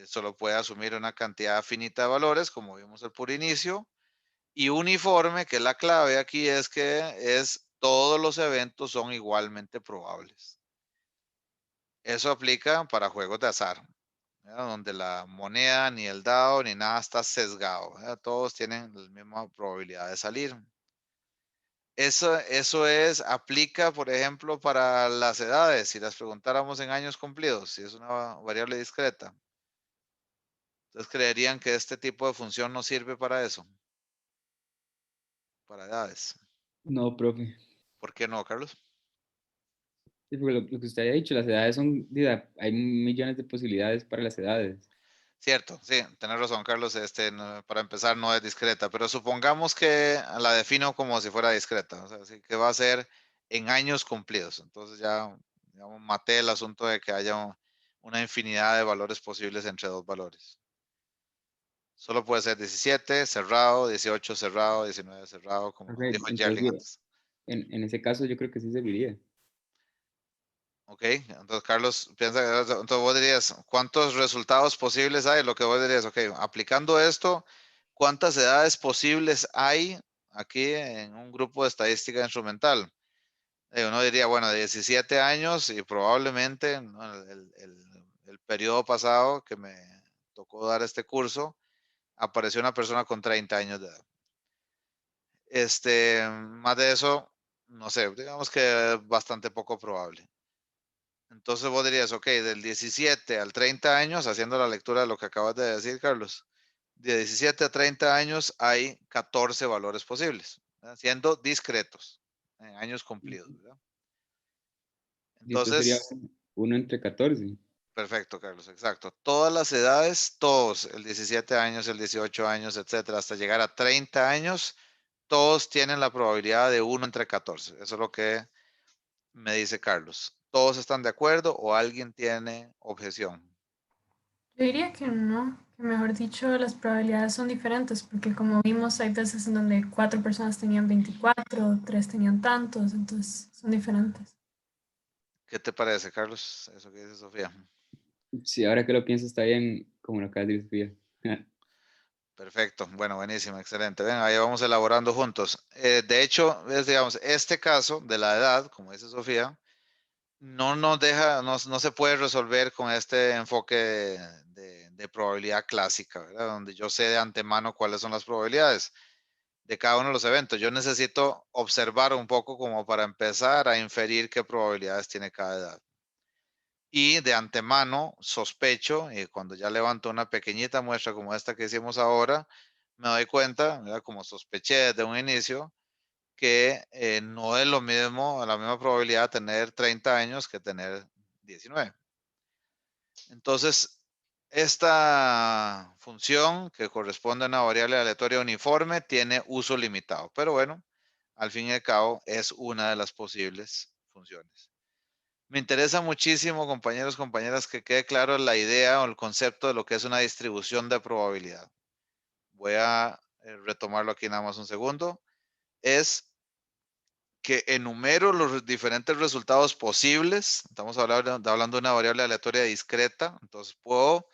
solo puede asumir una cantidad finita de valores, como vimos al puro inicio, y uniforme, que es la clave aquí, es que todos los eventos son igualmente probables. Eso aplica para juegos de azar, ¿verdad? Donde la moneda, ni el dado, ni nada está sesgado, ¿verdad? Todos tienen la misma probabilidad de salir. Eso aplica, por ejemplo, para las edades, si las preguntáramos en años cumplidos, si es una variable discreta. Entonces, ¿creerían que este tipo de función no sirve para eso? Para edades. No, profe. ¿Por qué no, Carlos? Sí, porque lo que usted había dicho, las edades son, hay millones de posibilidades para las edades. Cierto, sí, tenés razón, Carlos. Para empezar, no es discreta, pero supongamos que la defino como si fuera discreta, o sea, sí que va a ser en años cumplidos. Entonces ya, digamos, maté el asunto de que haya una infinidad de valores posibles entre dos valores. Solo puede ser 17 cerrado, 18 cerrado, 19 cerrado, como Okay, dijo entonces, Jerling antes. en ese caso yo creo que sí serviría. Ok, entonces Carlos piensa, entonces vos dirías, ¿cuántos resultados posibles hay? Lo que vos dirías, ok, aplicando esto, ¿cuántas edades posibles hay aquí en un grupo de estadística instrumental? Uno diría, bueno, de 17 años y probablemente, ¿no? el periodo pasado que me tocó dar este curso, apareció una persona con 30 años de edad. Más de eso, no sé, digamos que es bastante poco probable. Entonces vos dirías, ok, del 17 al 30 años, haciendo la lectura de lo que acabas de decir, Carlos, de 17 a 30 años hay 14 valores posibles, ¿verdad? Siendo discretos, en años cumplidos, ¿verdad? Y entonces sería Entonces, 1 entre 14. perfecto, Carlos, exacto. Todas las edades, todos, el 17 años, el 18 años, etcétera, hasta llegar a 30 años, todos tienen la probabilidad de 1 entre 14. Eso es lo que me dice Carlos. ¿Todos están de acuerdo o alguien tiene objeción? Yo diría que no, que mejor dicho, las probabilidades son diferentes, porque como vimos, hay veces en donde 4 personas tenían 24, 3 tenían tantos, entonces son diferentes. ¿Qué te parece, Carlos? Eso que dice Sofía. Sí, ahora que lo pienso está bien, como lo acabas de decir, Sofía. Perfecto, bueno, buenísimo, excelente. Ven, ahí vamos elaborando juntos. De hecho, digamos, este caso de la edad, como dice Sofía, no nos deja, no se puede resolver con este enfoque de probabilidad clásica, ¿verdad? Donde yo sé de antemano cuáles son las probabilidades de cada uno de los eventos. Yo necesito observar un poco como para empezar a inferir qué probabilidades tiene cada edad. Y de antemano sospecho, y cuando ya levanto una pequeñita muestra como esta que hicimos ahora, me doy cuenta, ¿verdad? Como sospeché desde un inicio, que no es lo mismo, la misma probabilidad tener 30 años que tener 19. Entonces, esta función que corresponde a una variable aleatoria uniforme tiene uso limitado, pero bueno, al fin y al cabo es una de las posibles funciones. Me interesa muchísimo, compañeros, compañeras, que quede claro la idea o el concepto de lo que es una distribución de probabilidad. Voy a retomarlo aquí nada más un segundo. Es que enumero los diferentes resultados posibles. Estamos hablando de una variable aleatoria discreta. Entonces puedo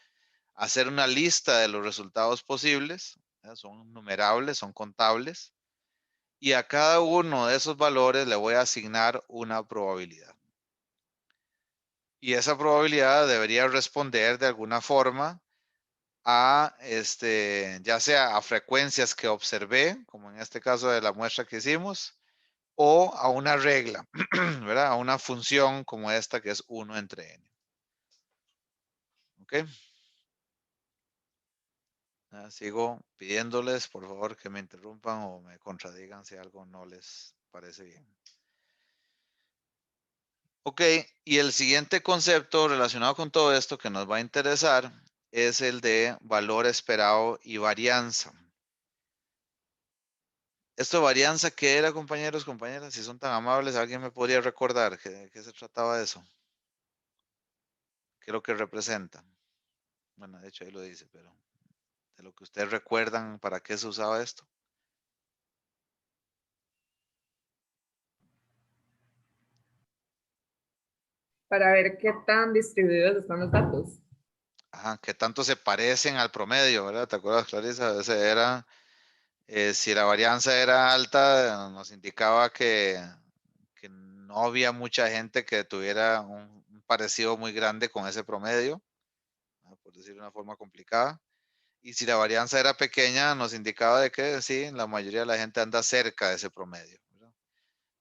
hacer una lista de los resultados posibles. Son numerables, son contables. Y a cada uno de esos valores le voy a asignar una probabilidad. Y esa probabilidad debería responder de alguna forma a, ya sea a frecuencias que observé, como en este caso de la muestra que hicimos, o a una regla, ¿verdad? A una función como esta que es 1 entre n. ¿Ok? Sigo pidiéndoles, por favor, que me interrumpan o me contradigan si algo no les parece bien. Ok, y el siguiente concepto relacionado con todo esto que nos va a interesar es el de valor esperado y varianza. ¿Esto de varianza qué era, compañeros, compañeras? Si son tan amables, ¿alguien me podría recordar qué se trataba de eso? ¿Qué es lo que representa? Bueno, de hecho ahí lo dice, pero de lo que ustedes recuerdan, ¿para qué se usaba esto? Para ver qué tan distribuidos están los datos. Ajá, ¿qué tanto se parecen al promedio, verdad? ¿Te acuerdas, Clarisa? Ese era, si la varianza era alta, nos indicaba que no había mucha gente que tuviera un parecido muy grande con ese promedio, por decirlo de una forma complicada. Y si la varianza era pequeña, nos indicaba de que sí, la mayoría de la gente anda cerca de ese promedio, ¿verdad?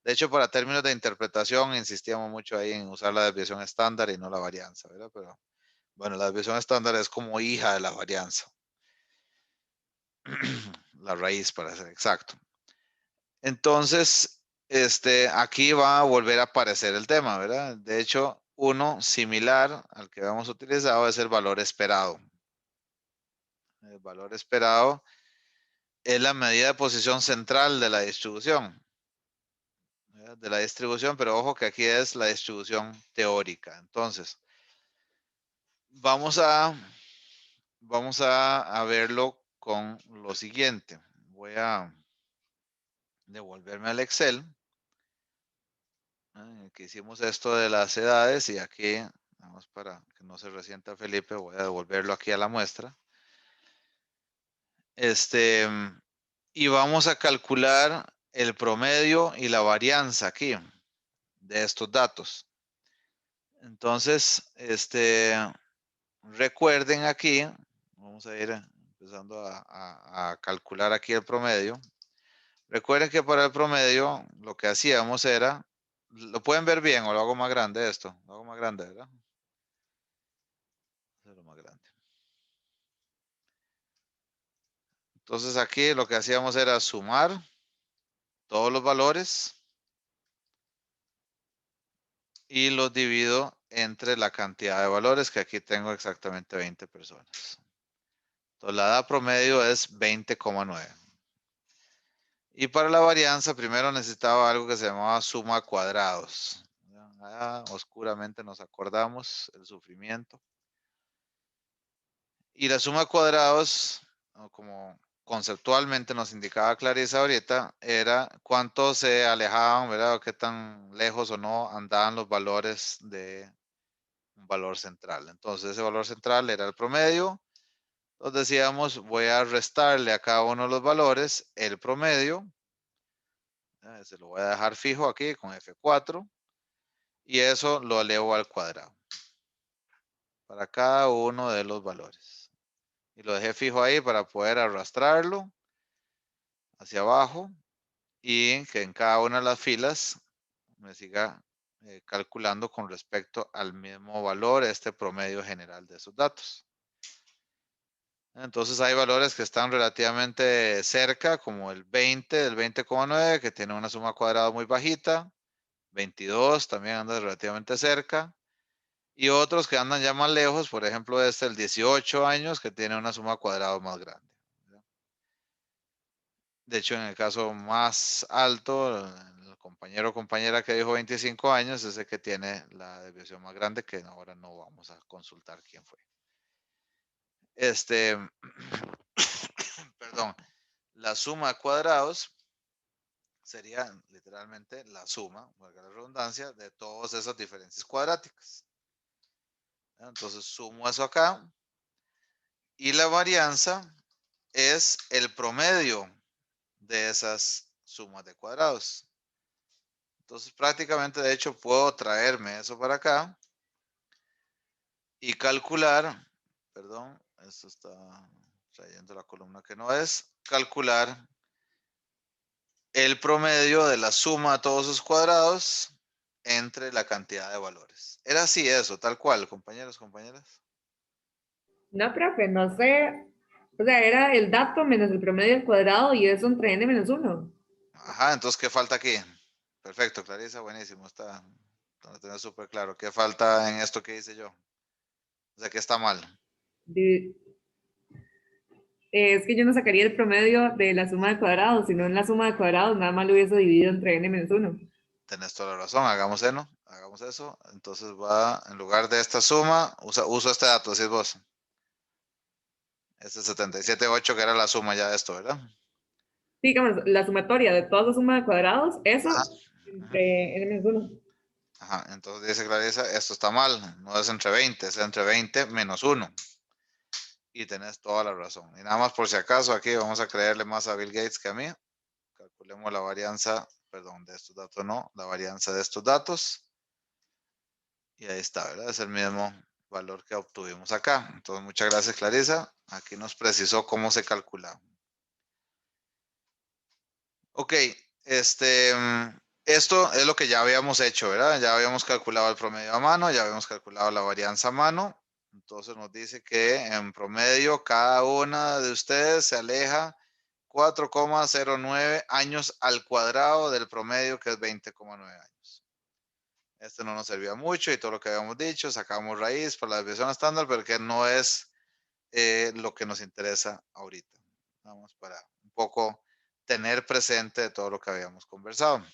De hecho, para términos de interpretación, insistíamos mucho ahí en usar la desviación estándar y no la varianza, ¿verdad? Pero bueno, la desviación estándar es como hija de la varianza. La raíz, para ser exacto. Entonces, aquí va a volver a aparecer el tema, ¿verdad? De hecho, uno similar al que habíamos utilizado es el valor esperado. El valor esperado es la medida de posición central de la distribución. ¿Verdad? De la distribución, pero ojo que aquí es la distribución teórica. Entonces, vamos a verlo con lo siguiente. Voy a devolverme al Excel. Que hicimos esto de las edades y aquí, vamos para que no se resienta Felipe, voy a devolverlo aquí a la muestra. Y vamos a calcular el promedio y la varianza aquí de estos datos. Entonces, recuerden aquí, vamos a ir empezando a calcular aquí el promedio. Recuerden que para el promedio lo que hacíamos era, ¿lo pueden ver bien o lo hago más grande esto? Lo hago más grande, ¿verdad? Hacerlo más grande. Entonces aquí lo que hacíamos era sumar todos los valores y los divido entre la cantidad de valores, que aquí tengo exactamente 20 personas. Entonces la edad promedio es 20,9. Y para la varianza, primero necesitaba algo que se llamaba suma cuadrados. Oscuramente nos acordamos el sufrimiento. Y la suma cuadrados, como conceptualmente nos indicaba Clarisa ahorita, era cuánto se alejaban, ¿verdad? O qué tan lejos o no andaban los valores de un valor central. Entonces ese valor central era el promedio. Entonces decíamos, voy a restarle a cada uno de los valores el promedio. Se lo voy a dejar fijo aquí con F4. Y eso lo elevo al cuadrado. Para cada uno de los valores. Y lo dejé fijo ahí para poder arrastrarlo hacia abajo y que en cada una de las filas me siga calculando con respecto al mismo valor, este promedio general de esos datos. Entonces hay valores que están relativamente cerca, como el 20, el 20,9, que tiene una suma cuadrada muy bajita. 22 también anda relativamente cerca. Y otros que andan ya más lejos, por ejemplo, el 18 años, que tiene una suma cuadrada más grande. De hecho, en el caso más alto, el compañero o compañera que dijo 25 años es el que tiene la desviación más grande, que ahora no vamos a consultar quién fue. Perdón, la suma de cuadrados sería literalmente la suma, valga la redundancia, de todas esas diferencias cuadráticas. Entonces sumo eso acá y la varianza es el promedio de esas sumas de cuadrados. Entonces prácticamente, de hecho, puedo traerme eso para acá y calcular, perdón, esto está trayendo la columna que no es, calcular el promedio de la suma de todos sus cuadrados entre la cantidad de valores. Era así eso, tal cual, compañeros, compañeras. No, profe, no sé. O sea, era el dato menos el promedio al cuadrado y eso entre n menos 1. Ajá, entonces, ¿qué falta aquí? Perfecto, Clarisa, buenísimo, está, lo tenés súper claro. ¿Qué falta en esto que hice yo? O sea, ¿qué está mal? Es que yo no sacaría el promedio de la suma de cuadrados, sino en la suma de cuadrados nada más lo hubiese dividido entre n menos 1. Tenés toda la razón, hagamos eso. Entonces va, en lugar de esta suma, uso este dato, decís vos. Este 77.8 que era la suma ya de esto, ¿verdad? Sí, digamos, la sumatoria de toda la suma de cuadrados, eso Ajá. entre n menos 1. Ajá, entonces dice Clarisa, esto está mal, no es entre 20, es entre 20 menos 1. Y tenés toda la razón. Y nada más por si acaso, aquí vamos a creerle más a Bill Gates que a mí. Calculemos la varianza, perdón, de estos datos no, la varianza de estos datos. Y ahí está, ¿verdad? Es el mismo valor que obtuvimos acá. Entonces, muchas gracias, Clarisa. Aquí nos precisó cómo se calcula. Ok, esto es lo que ya habíamos hecho, ¿verdad? Ya habíamos calculado el promedio a mano, ya habíamos calculado la varianza a mano. Entonces nos dice que en promedio cada una de ustedes se aleja 4,09 años al cuadrado del promedio, que es 20,9 años. Este no nos servía mucho y todo lo que habíamos dicho, sacamos raíz para la desviación estándar, pero que no es lo que nos interesa ahorita. Vamos para un poco tener presente todo lo que habíamos conversado.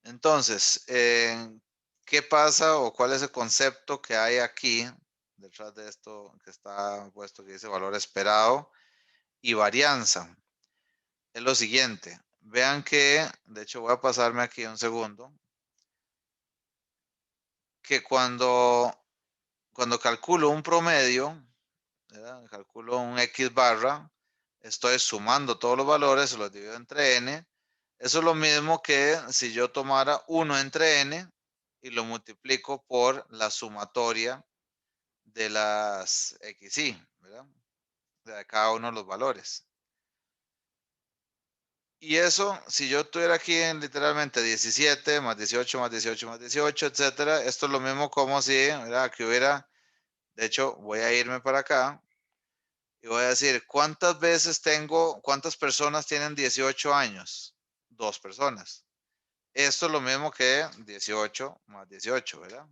Entonces, ¿qué pasa o cuál es el concepto que hay aquí detrás de esto que está puesto que dice valor esperado y varianza? Es lo siguiente. Vean que, de hecho voy a pasarme aquí un segundo, que cuando calculo un promedio, ¿verdad? Calculo un X barra, estoy sumando todos los valores, los divido entre n. Eso es lo mismo que si yo tomara 1 entre n y lo multiplico por la sumatoria de las xy, ¿verdad? De cada uno de los valores. Y eso, si yo tuviera aquí en literalmente 17 más 18 más 18 más 18, etcétera, esto es lo mismo como si, ¿verdad? Que hubiera, de hecho, voy a irme para acá y voy a decir, ¿cuántas personas tienen 18 años? 2 personas. Esto es lo mismo que 18 más 18, ¿verdad?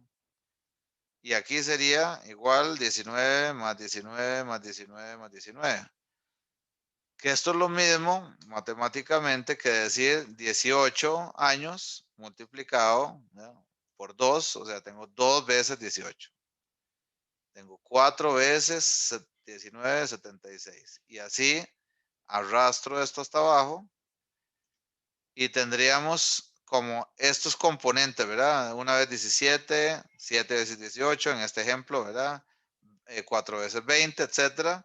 Y aquí sería igual 19 más 19 más 19 más 19. Que esto es lo mismo matemáticamente que decir 18 años multiplicado, ¿no?, por 2, o sea, tengo 2 veces 18. Tengo 4 veces 19, 76. Y así arrastro esto hasta abajo y tendríamos como estos componentes, ¿verdad? Una vez 17, 7 veces 18 en este ejemplo, ¿verdad? 4 veces 20, etcétera.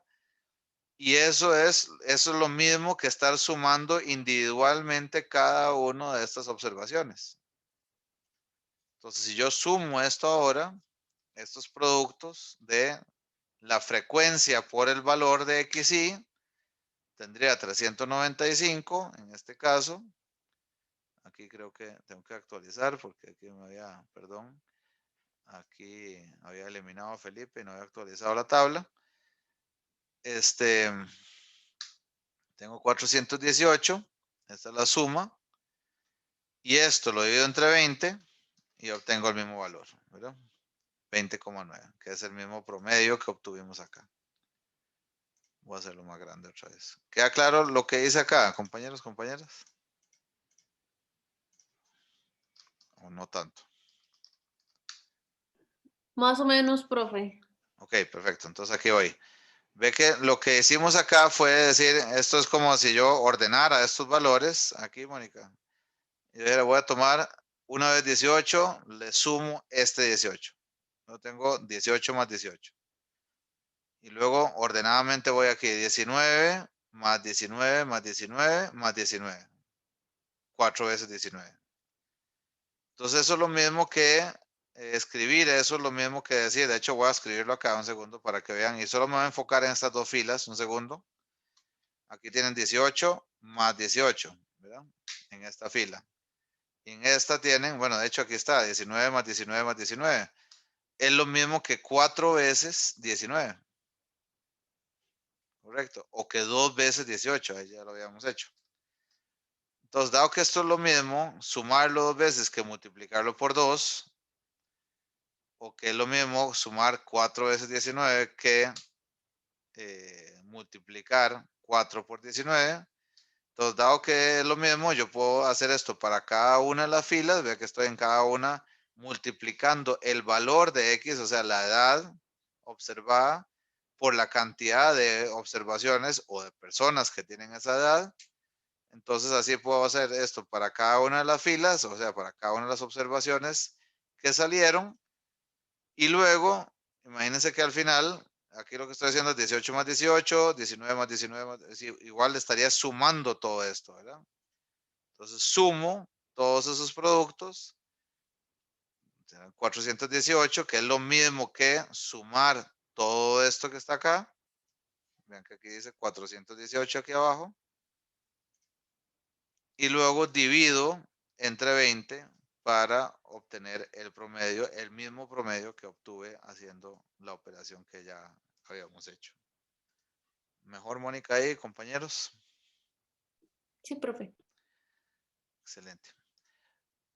Y eso es lo mismo que estar sumando individualmente cada una de estas observaciones. Entonces, si yo sumo esto ahora, estos productos de la frecuencia por el valor de XY, tendría 395 en este caso. Aquí creo que tengo que actualizar porque aquí me había, perdón, aquí había eliminado a Felipe y no había actualizado la tabla. Tengo 418, esta es la suma, y esto lo divido entre 20 y obtengo el mismo valor, ¿verdad? 20,9, que es el mismo promedio que obtuvimos acá. Voy a hacerlo más grande otra vez. ¿Queda claro lo que dice acá, compañeros, compañeras? ¿O no tanto? Más o menos, profe. Ok, perfecto. Entonces aquí voy. Ve que lo que hicimos acá fue decir, esto es como si yo ordenara estos valores. Aquí, Mónica. Y le voy a tomar una vez 18, le sumo este 18. Yo tengo 18 más 18. Y luego ordenadamente voy aquí 19 más 19 más 19 más 19. 4 veces 19. Entonces eso es lo mismo que escribir, eso es lo mismo que decir. De hecho voy a escribirlo acá un segundo para que vean. Y solo me voy a enfocar en estas dos filas, un segundo. Aquí tienen 18 más 18, ¿verdad? En esta fila. Y en esta tienen, bueno, de hecho aquí está, 19 más 19 más 19. Es lo mismo que 4 veces 19. Correcto. O que 2 veces 18, ahí ya lo habíamos hecho. Entonces, dado que esto es lo mismo, sumarlo 2 veces que multiplicarlo por 2, o que es lo mismo sumar 4 veces 19 que multiplicar 4 por 19. Entonces, dado que es lo mismo, yo puedo hacer esto para cada una de las filas. Vea que estoy en cada una multiplicando el valor de X, o sea, la edad observada, por la cantidad de observaciones o de personas que tienen esa edad. Entonces, así puedo hacer esto para cada una de las filas, o sea, para cada una de las observaciones que salieron. Y luego, imagínense que al final, aquí lo que estoy haciendo es 18 más 18, 19 más 19, igual estaría sumando todo esto, ¿verdad? Entonces sumo todos esos productos, 418, que es lo mismo que sumar todo esto que está acá. Vean que aquí dice 418 aquí abajo. Y luego divido entre 20 para obtener el promedio, el mismo promedio que obtuve haciendo la operación que ya habíamos hecho. Mejor, Mónica, ahí, compañeros. Sí, profe. Excelente.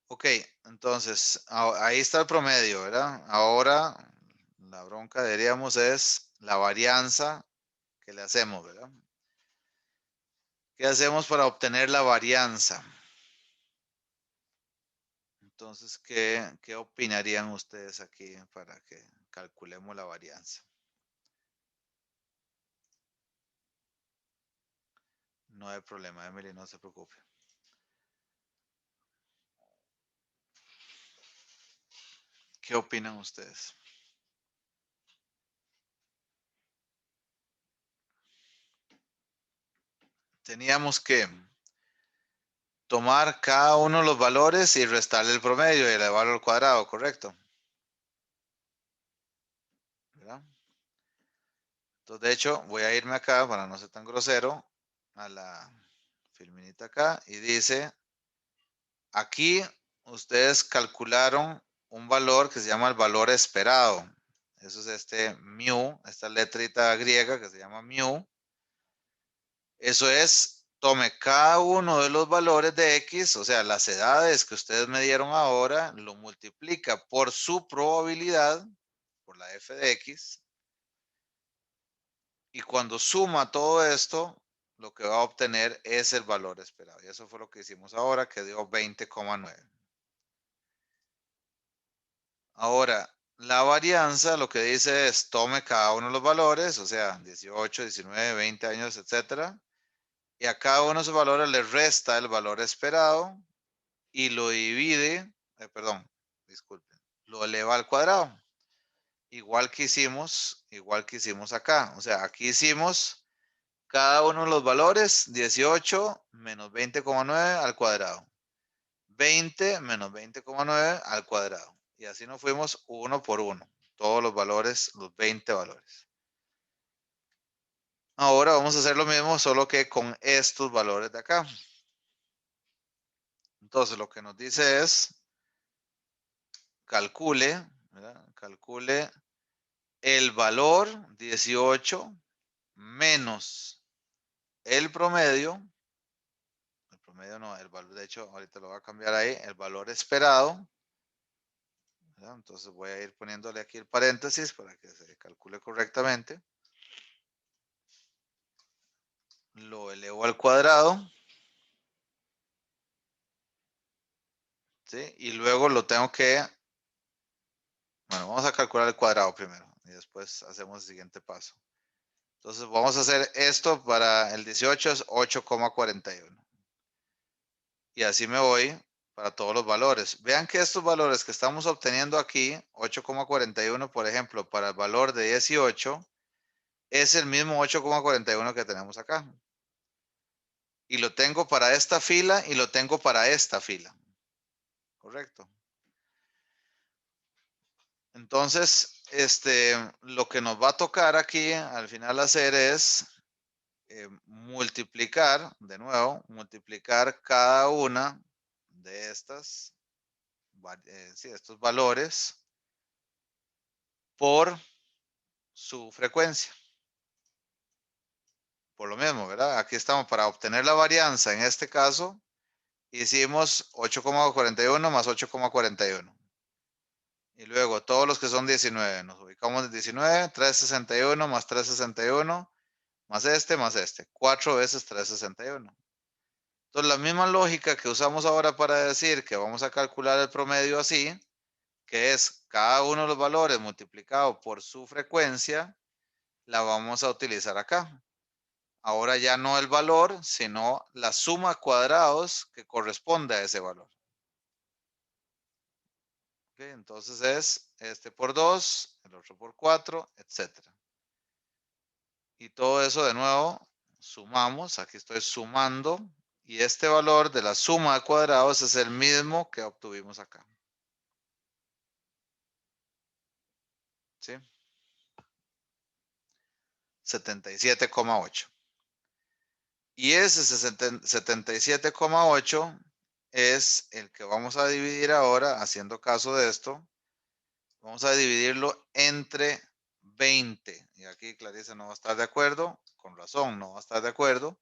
Ok, entonces ahí está el promedio, ¿verdad? Ahora la bronca, diríamos, es la varianza que le hacemos, ¿verdad? ¿Qué hacemos para obtener la varianza? Entonces, ¿qué opinarían ustedes aquí para que calculemos la varianza? No hay problema, Emily, no se preocupe. ¿Qué opinan ustedes? Teníamos que tomar cada uno de los valores y restarle el promedio y elevarlo al cuadrado, ¿correcto? ¿Verdad? Entonces, de hecho, voy a irme acá para no ser tan grosero a la filminita acá y dice, aquí ustedes calcularon un valor que se llama el valor esperado. Eso es este mu, esta letrita griega que se llama mu. Eso es, tome cada uno de los valores de X, o sea, las edades que ustedes me dieron ahora, lo multiplica por su probabilidad, por la f de X, y cuando suma todo esto, lo que va a obtener es el valor esperado. Y eso fue lo que hicimos ahora, que dio 20,9. Ahora, la varianza lo que dice es, tome cada uno de los valores, o sea, 18, 19, 20 años, etcétera, y a cada uno de esos valores le resta el valor esperado y lo divide, disculpen, lo eleva al cuadrado. Igual que hicimos acá. O sea, aquí hicimos cada uno de los valores, 18 menos 20,9 al cuadrado. 20 menos 20,9 al cuadrado. Y así nos fuimos uno por uno. Todos los valores, los 20 valores. Ahora vamos a hacer lo mismo, solo que con estos valores de acá. Entonces, lo que nos dice es, calcule, ¿verdad? Calcule el valor 18 menos el promedio no, el valor, de hecho, ahorita lo voy a cambiar ahí, el valor esperado, ¿verdad? Entonces voy a ir poniéndole aquí el paréntesis para que se calcule correctamente. Lo elevo al cuadrado. ¿Sí? Y luego lo tengo que, bueno, vamos a calcular el cuadrado primero y después hacemos el siguiente paso. Entonces vamos a hacer esto para el 18 es 8,41. Y así me voy para todos los valores. Vean que estos valores que estamos obteniendo aquí, 8,41, por ejemplo, para el valor de 18, es el mismo 8,41 que tenemos acá. Y lo tengo para esta fila y lo tengo para esta fila. Correcto. Entonces, lo que nos va a tocar aquí al final hacer es multiplicar, de nuevo, multiplicar cada una de estas, sí, estos valores por su frecuencia. Por lo mismo, ¿verdad? Aquí estamos para obtener la varianza. En este caso, hicimos 8,41 más 8,41. Y luego todos los que son 19. Nos ubicamos en 19, 361 más 361, más este. 4 veces 361. Entonces, la misma lógica que usamos ahora para decir que vamos a calcular el promedio así, que es cada uno de los valores multiplicado por su frecuencia, la vamos a utilizar acá. Ahora ya no el valor, sino la suma de cuadrados que corresponde a ese valor. ¿Okay? Entonces es este por 2, el otro por 4, etc. Y todo eso de nuevo sumamos. Aquí estoy sumando. Y este valor de la suma de cuadrados es el mismo que obtuvimos acá. ¿Sí? 77,8. Y ese 77,8 es el que vamos a dividir ahora, haciendo caso de esto. Vamos a dividirlo entre 20. Y aquí Clarisa no va a estar de acuerdo. Con razón, no va a estar de acuerdo.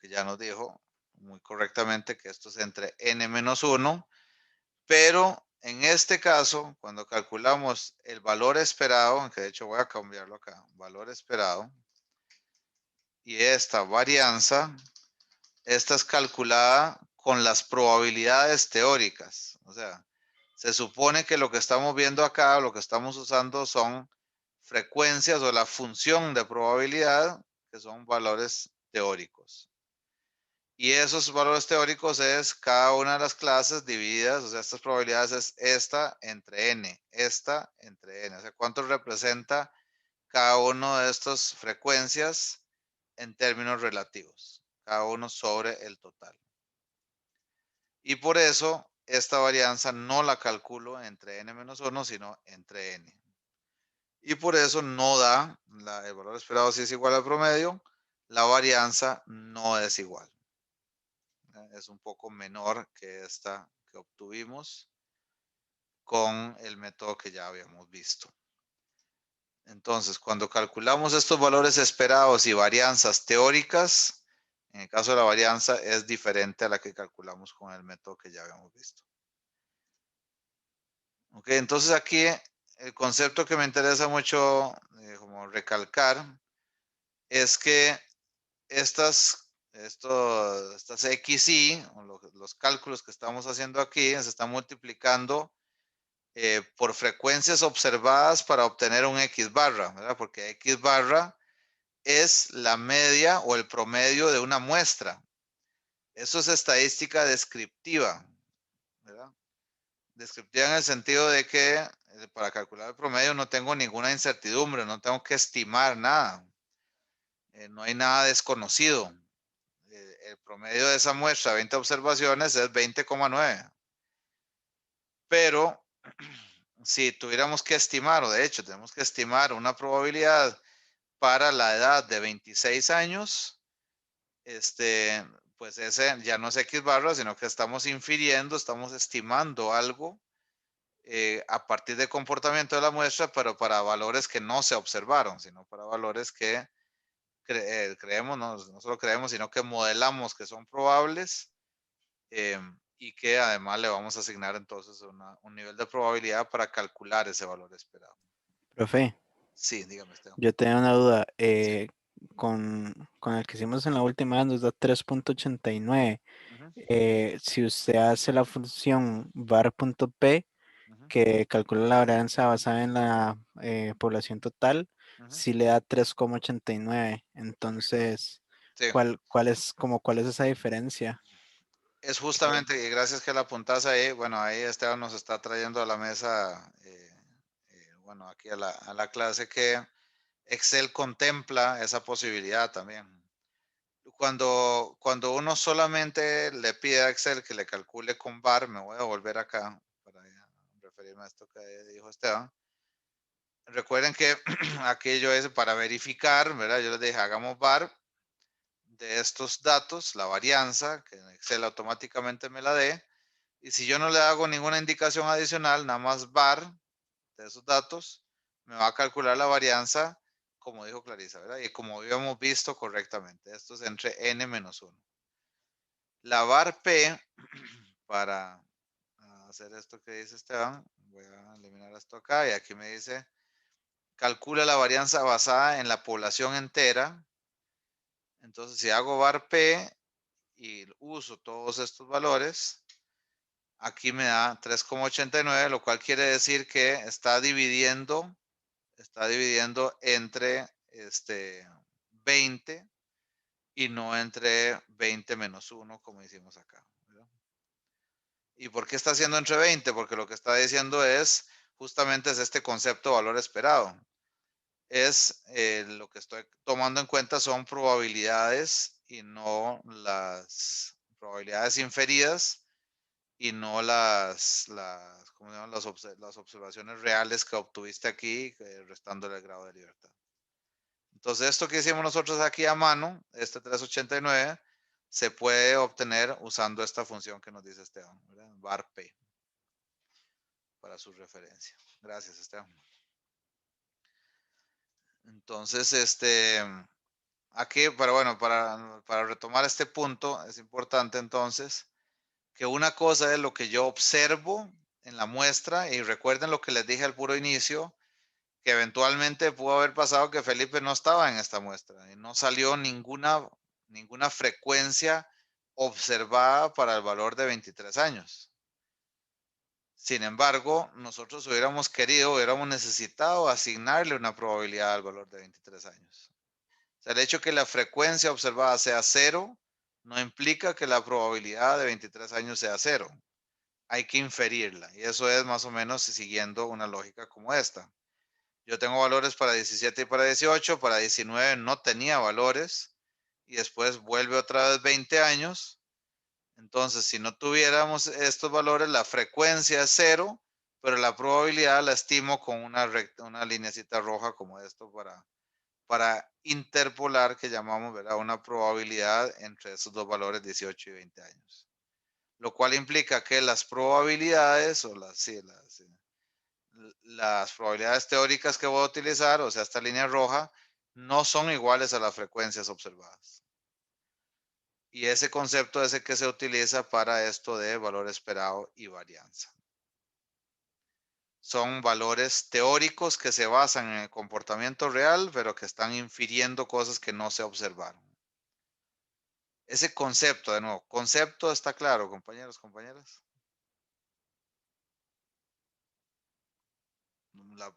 Que ya nos dijo muy correctamente que esto es entre n-1. Pero en este caso, cuando calculamos el valor esperado, que de hecho voy a cambiarlo acá, valor esperado, y esta varianza, esta es calculada con las probabilidades teóricas. O sea, se supone que lo que estamos viendo acá, lo que estamos usando son frecuencias o la función de probabilidad, que son valores teóricos. Y esos valores teóricos es cada una de las clases divididas, o sea, estas probabilidades es esta entre n, esta entre n. O sea, ¿cuánto representa cada una de estas frecuencias en términos relativos? Cada uno sobre el total. Y por eso esta varianza no la calculo entre n-1, sino entre n. Y por eso no da, el valor esperado si es igual al promedio, la varianza no es igual. Es un poco menor que esta que obtuvimos con el método que ya habíamos visto. Entonces, cuando calculamos estos valores esperados y varianzas teóricas, en el caso de la varianza es diferente a la que calculamos con el método que ya habíamos visto. Ok, entonces aquí el concepto que me interesa mucho como recalcar es que estas XY, o los cálculos que estamos haciendo aquí, se están multiplicando por frecuencias observadas para obtener un X barra, ¿verdad? Porque X barra es la media o el promedio de una muestra. Eso es estadística descriptiva, ¿verdad? Descriptiva en el sentido de que para calcular el promedio no tengo ninguna incertidumbre, no tengo que estimar nada. No hay nada desconocido. El promedio de esa muestra, 20 observaciones, es 20,9. Pero si tuviéramos que estimar, o de hecho tenemos que estimar una probabilidad para la edad de 26 años, pues ese ya no es X barra, sino que estamos infiriendo, estamos estimando algo a partir del comportamiento de la muestra, pero para valores que no se observaron, sino para valores que creemos, no solo creemos, sino que modelamos que son probables y que además le vamos a asignar entonces un nivel de probabilidad para calcular ese valor esperado. Profe, Sí, dígame, Esteban. yo tenía una duda. Con el que hicimos en la última vez nos da 3.89. Si usted hace la función var.p, que calcula la varianza basada en la población total, sí le da 3,89. Entonces, Sí. ¿cuál es esa diferencia? Es justamente, y gracias que la apuntas ahí, bueno, ahí Esteban nos está trayendo a la mesa, bueno, aquí a la clase, que Excel contempla esa posibilidad también. Cuando uno solamente le pide a Excel que le calcule con var, me voy a volver acá para referirme a esto que dijo Esteban. Recuerden que aquello es para verificar, ¿verdad? Yo les dije, hagamos var de estos datos, la varianza, que en Excel automáticamente me la dé. Y si yo no le hago ninguna indicación adicional, nada más var de esos datos, me va a calcular la varianza, como dijo Clarisa, ¿verdad? Y como habíamos visto correctamente, esto es entre n menos 1. La var P, para hacer esto que dice Esteban, voy a eliminar esto acá y aquí me dice, calcula la varianza basada en la población entera. Entonces, si hago var P y uso todos estos valores, aquí me da 3,89, lo cual quiere decir que está dividiendo entre 20 y no entre 20 menos 1, como hicimos acá, ¿verdad? ¿Y por qué está haciendo entre 20? Porque lo que está diciendo es, justamente es este concepto de valor esperado. Es lo que estoy tomando en cuenta son probabilidades y no las probabilidades inferidas y no ¿cómo se llaman? Las observaciones reales que obtuviste aquí, restándole el grado de libertad. Entonces, esto que hicimos nosotros aquí a mano, este 389, se puede obtener usando esta función que nos dice Esteban, ¿verdad? Var P, para su referencia. Gracias, Esteban. Entonces, aquí, para retomar este punto, es importante entonces que una cosa es lo que yo observo en la muestra, y recuerden lo que les dije al puro inicio, que eventualmente pudo haber pasado que Felipe no estaba en esta muestra y no salió ninguna frecuencia observada para el valor de 23 años. Sin embargo, nosotros hubiéramos necesitado asignarle una probabilidad al valor de 23 años. O sea, el hecho que la frecuencia observada sea 0 no implica que la probabilidad de 23 años sea 0. Hay que inferirla, y eso es más o menos siguiendo una lógica como esta. Yo tengo valores para 17 y para 18, para 19 no tenía valores, y después vuelve otra vez 20 años. Entonces, si no tuviéramos estos valores, la frecuencia es 0, pero la probabilidad la estimo con una lineacita roja como esto para interpolar, que llamamos, ¿verdad?, una probabilidad entre esos dos valores, 18 y 20 años. Lo cual implica que las probabilidades o las probabilidades teóricas que voy a utilizar, o sea, esta línea roja, no son iguales a las frecuencias observadas. Y ese concepto es el que se utiliza para esto de valor esperado y varianza. Son valores teóricos que se basan en el comportamiento real, pero que están infiriendo cosas que no se observaron. Ese concepto, de nuevo, concepto está claro, compañeros, compañeras.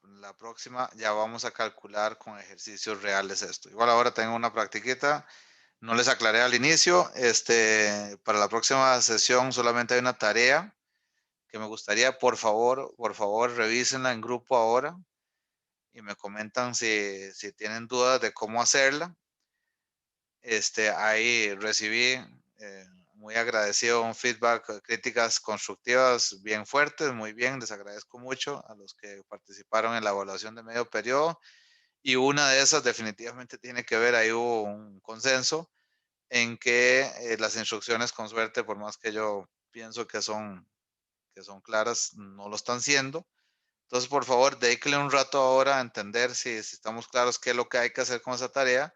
La próxima ya vamos a calcular con ejercicios reales esto. Igual ahora tengo una practiquita. No les aclaré al inicio. Para la próxima sesión solamente hay una tarea que me gustaría, por favor, revísenla en grupo ahora y me comentan si tienen dudas de cómo hacerla. Ahí recibí muy agradecido un feedback, críticas constructivas bien fuertes, muy bien, les agradezco mucho a los que participaron en la evaluación de medio periodo, y una de esas definitivamente tiene que ver, ahí hubo un consenso en que las instrucciones, con suerte, por más que yo pienso que son claras, no lo están siendo. Entonces, por favor, dedíquenle un rato ahora a entender si estamos claros qué es lo que hay que hacer con esa tarea,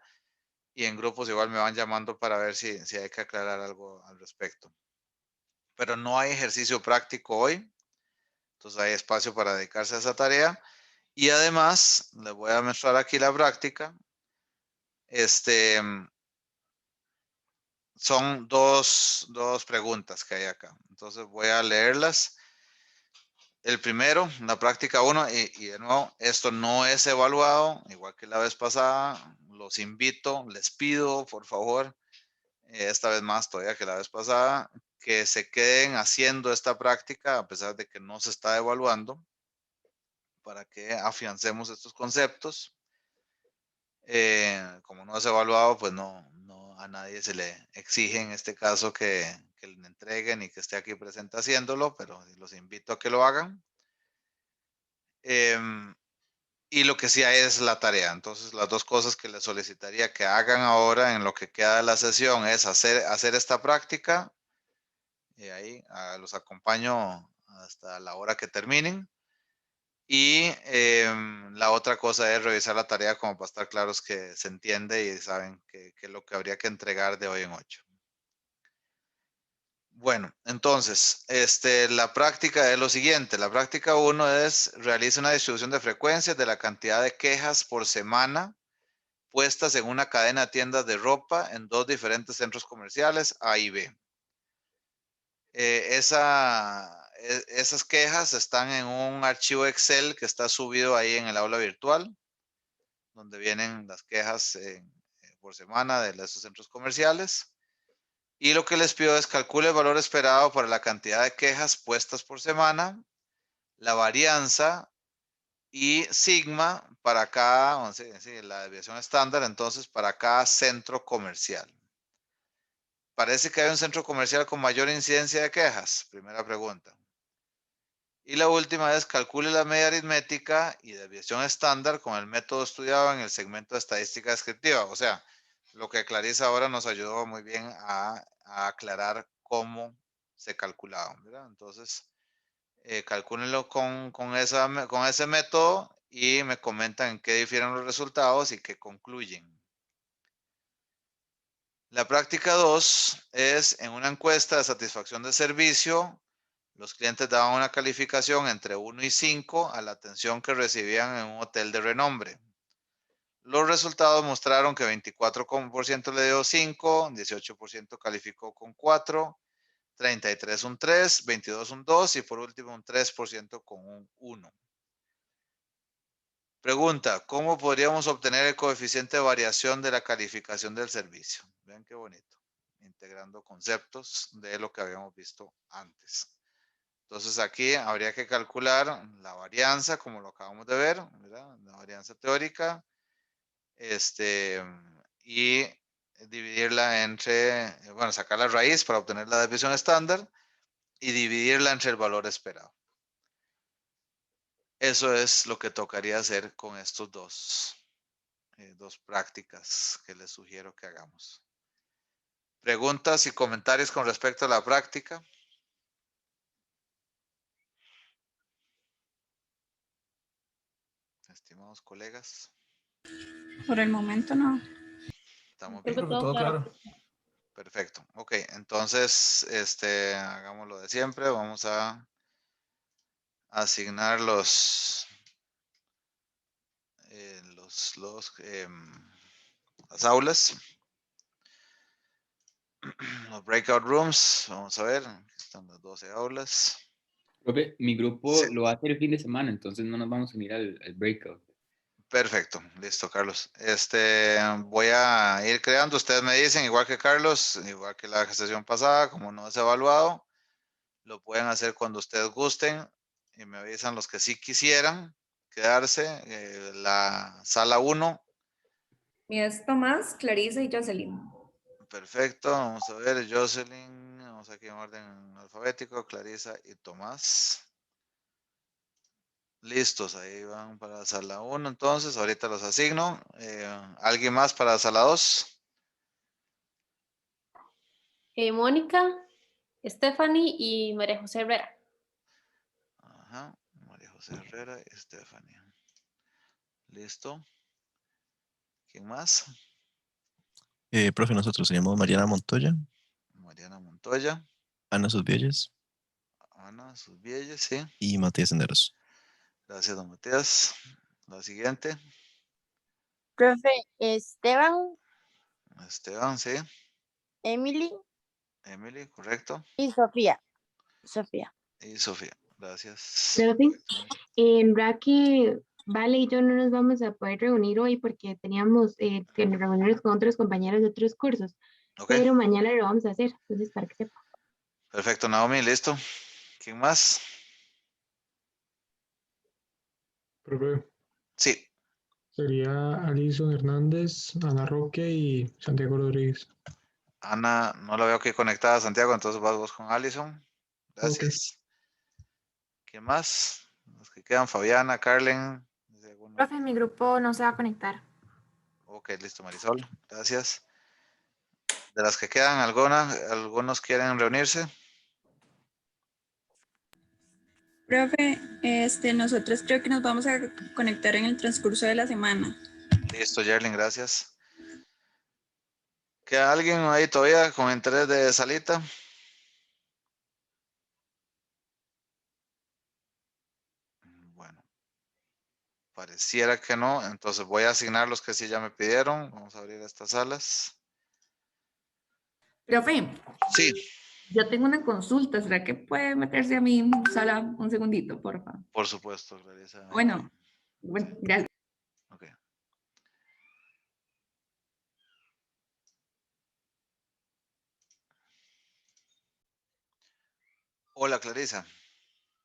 y en grupos igual me van llamando para ver si hay que aclarar algo al respecto. Pero no hay ejercicio práctico hoy, entonces hay espacio para dedicarse a esa tarea. Y además, les voy a mostrar aquí la práctica. Son dos preguntas que hay acá. Entonces voy a leerlas. El primero, la práctica 1, y de nuevo, esto no es evaluado, igual que la vez pasada. Los invito, les pido, por favor, esta vez más todavía que la vez pasada, que se queden haciendo esta práctica a pesar de que no se está evaluando, para que afiancemos estos conceptos. Como no es evaluado, pues no a nadie se le exige en este caso que le entreguen y que esté aquí presente haciéndolo, pero los invito a que lo hagan. Y lo que sí hay es la tarea. Entonces, las dos cosas que les solicitaría que hagan ahora en lo que queda de la sesión es hacer esta práctica. Y ahí los acompaño hasta la hora que terminen. Y la otra cosa es revisar la tarea como para estar claros que se entiende y saben qué es lo que habría que entregar de hoy en 8. Bueno, entonces, la práctica es lo siguiente. La práctica 1 es realiza una distribución de frecuencias de la cantidad de quejas por semana puestas en una cadena de tiendas de ropa en 2 diferentes centros comerciales, A y B. Esas quejas están en un archivo Excel que está subido ahí en el aula virtual, donde vienen las quejas por semana de esos centros comerciales. Y lo que les pido es calcule el valor esperado para la cantidad de quejas puestas por semana, la varianza y sigma para cada, la desviación estándar, entonces para cada centro comercial. Parece que hay un centro comercial con mayor incidencia de quejas. Primera pregunta. Y la última es calcule la media aritmética y desviación estándar con el método estudiado en el segmento de estadística descriptiva. O sea, lo que Clarisa ahora nos ayudó muy bien a aclarar cómo se calculaban, ¿verdad? Entonces, calcúlenlo con ese método y me comentan en qué difieren los resultados y qué concluyen. La práctica 2 es en una encuesta de satisfacción de servicio. Los clientes daban una calificación entre 1 y 5 a la atención que recibían en un hotel de renombre. Los resultados mostraron que 24% le dio 5, 18% calificó con 4, 33 un 3, 22 un 2 y por último un 3% con un 1. Pregunta, ¿cómo podríamos obtener el coeficiente de variación de la calificación del servicio? Vean qué bonito, integrando conceptos de lo que habíamos visto antes. Entonces aquí habría que calcular la varianza, como lo acabamos de ver, ¿verdad? La varianza teórica, y dividirla entre, bueno, sacar la raíz para obtener la desviación estándar y dividirla entre el valor esperado. Eso es lo que tocaría hacer con estos dos prácticas que les sugiero que hagamos. ¿Preguntas y comentarios con respecto a la práctica? Estimados colegas. Por el momento no. ¿Estamos Creo bien? que todo claro. Perfecto. Ok, entonces, hagamos lo de siempre. Vamos a asignar las aulas. Los breakout rooms. Vamos a ver. Aquí están las 12 aulas. Profe, mi grupo lo va a hacer el fin de semana, entonces no nos vamos a unir al breakout. Perfecto, listo, Carlos. Voy a ir creando, ustedes me dicen, igual que Carlos, igual que la sesión pasada, como no es evaluado, lo pueden hacer cuando ustedes gusten y me avisan los que sí quisieran quedarse. La sala 1. Y es Tomás, Clarisa y Jocelyn. Perfecto, vamos a ver, Jocelyn, vamos aquí en orden alfabético, Clarisa y Tomás. Listos, ahí van para sala 1, entonces, ahorita los asigno. ¿Alguien más para sala 2? Mónica, Stephanie y María José Herrera. Ajá, María José Herrera y Stephanie. Listo. ¿Quién más? Profe, nosotros seríamos Mariana Montoya, Mariana Montoya, Ana Susbielles Ana Susbielles, sí. y Matías Senderos. Gracias, don Matías. La siguiente. Profe, Esteban, Esteban, sí. Emily Emily, correcto. y Sofía. Sofía. Y Sofía, gracias. Profe, en verdad que Vale y yo no nos vamos a poder reunir hoy porque teníamos que reunirnos con otros compañeros de otros cursos, Ok. pero mañana lo vamos a hacer, entonces para que sepa. Perfecto, Naomi, listo. ¿Quién más? Profe, Sí. sería Alison Hernández, Ana Roque y Santiago Rodríguez. Ana, no la veo aquí conectada, Santiago, entonces vas vos con Alison. Gracias. ¿Quién más? Los que quedan, Fabiana, Carlen, Profe, mi grupo no se va a conectar. Ok, listo, Marisol. Gracias. De las que quedan, ¿algunos quieren reunirse? Profe, nosotros creo que nos vamos a conectar en el transcurso de la semana. Listo, Yerlin, gracias. ¿Queda alguien ahí todavía con interés de salita? Bueno, pareciera que no, entonces voy a asignar los que sí ya me pidieron. Vamos a abrir estas salas. Profe, Sí, yo tengo una consulta. ¿Será que puede meterse a mi sala un segundito, por favor? por supuesto, Clarisa. Bueno, gracias. Ok. Hola, Clarisa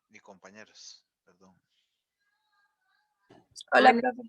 y compañeros, perdón. Hola, profe.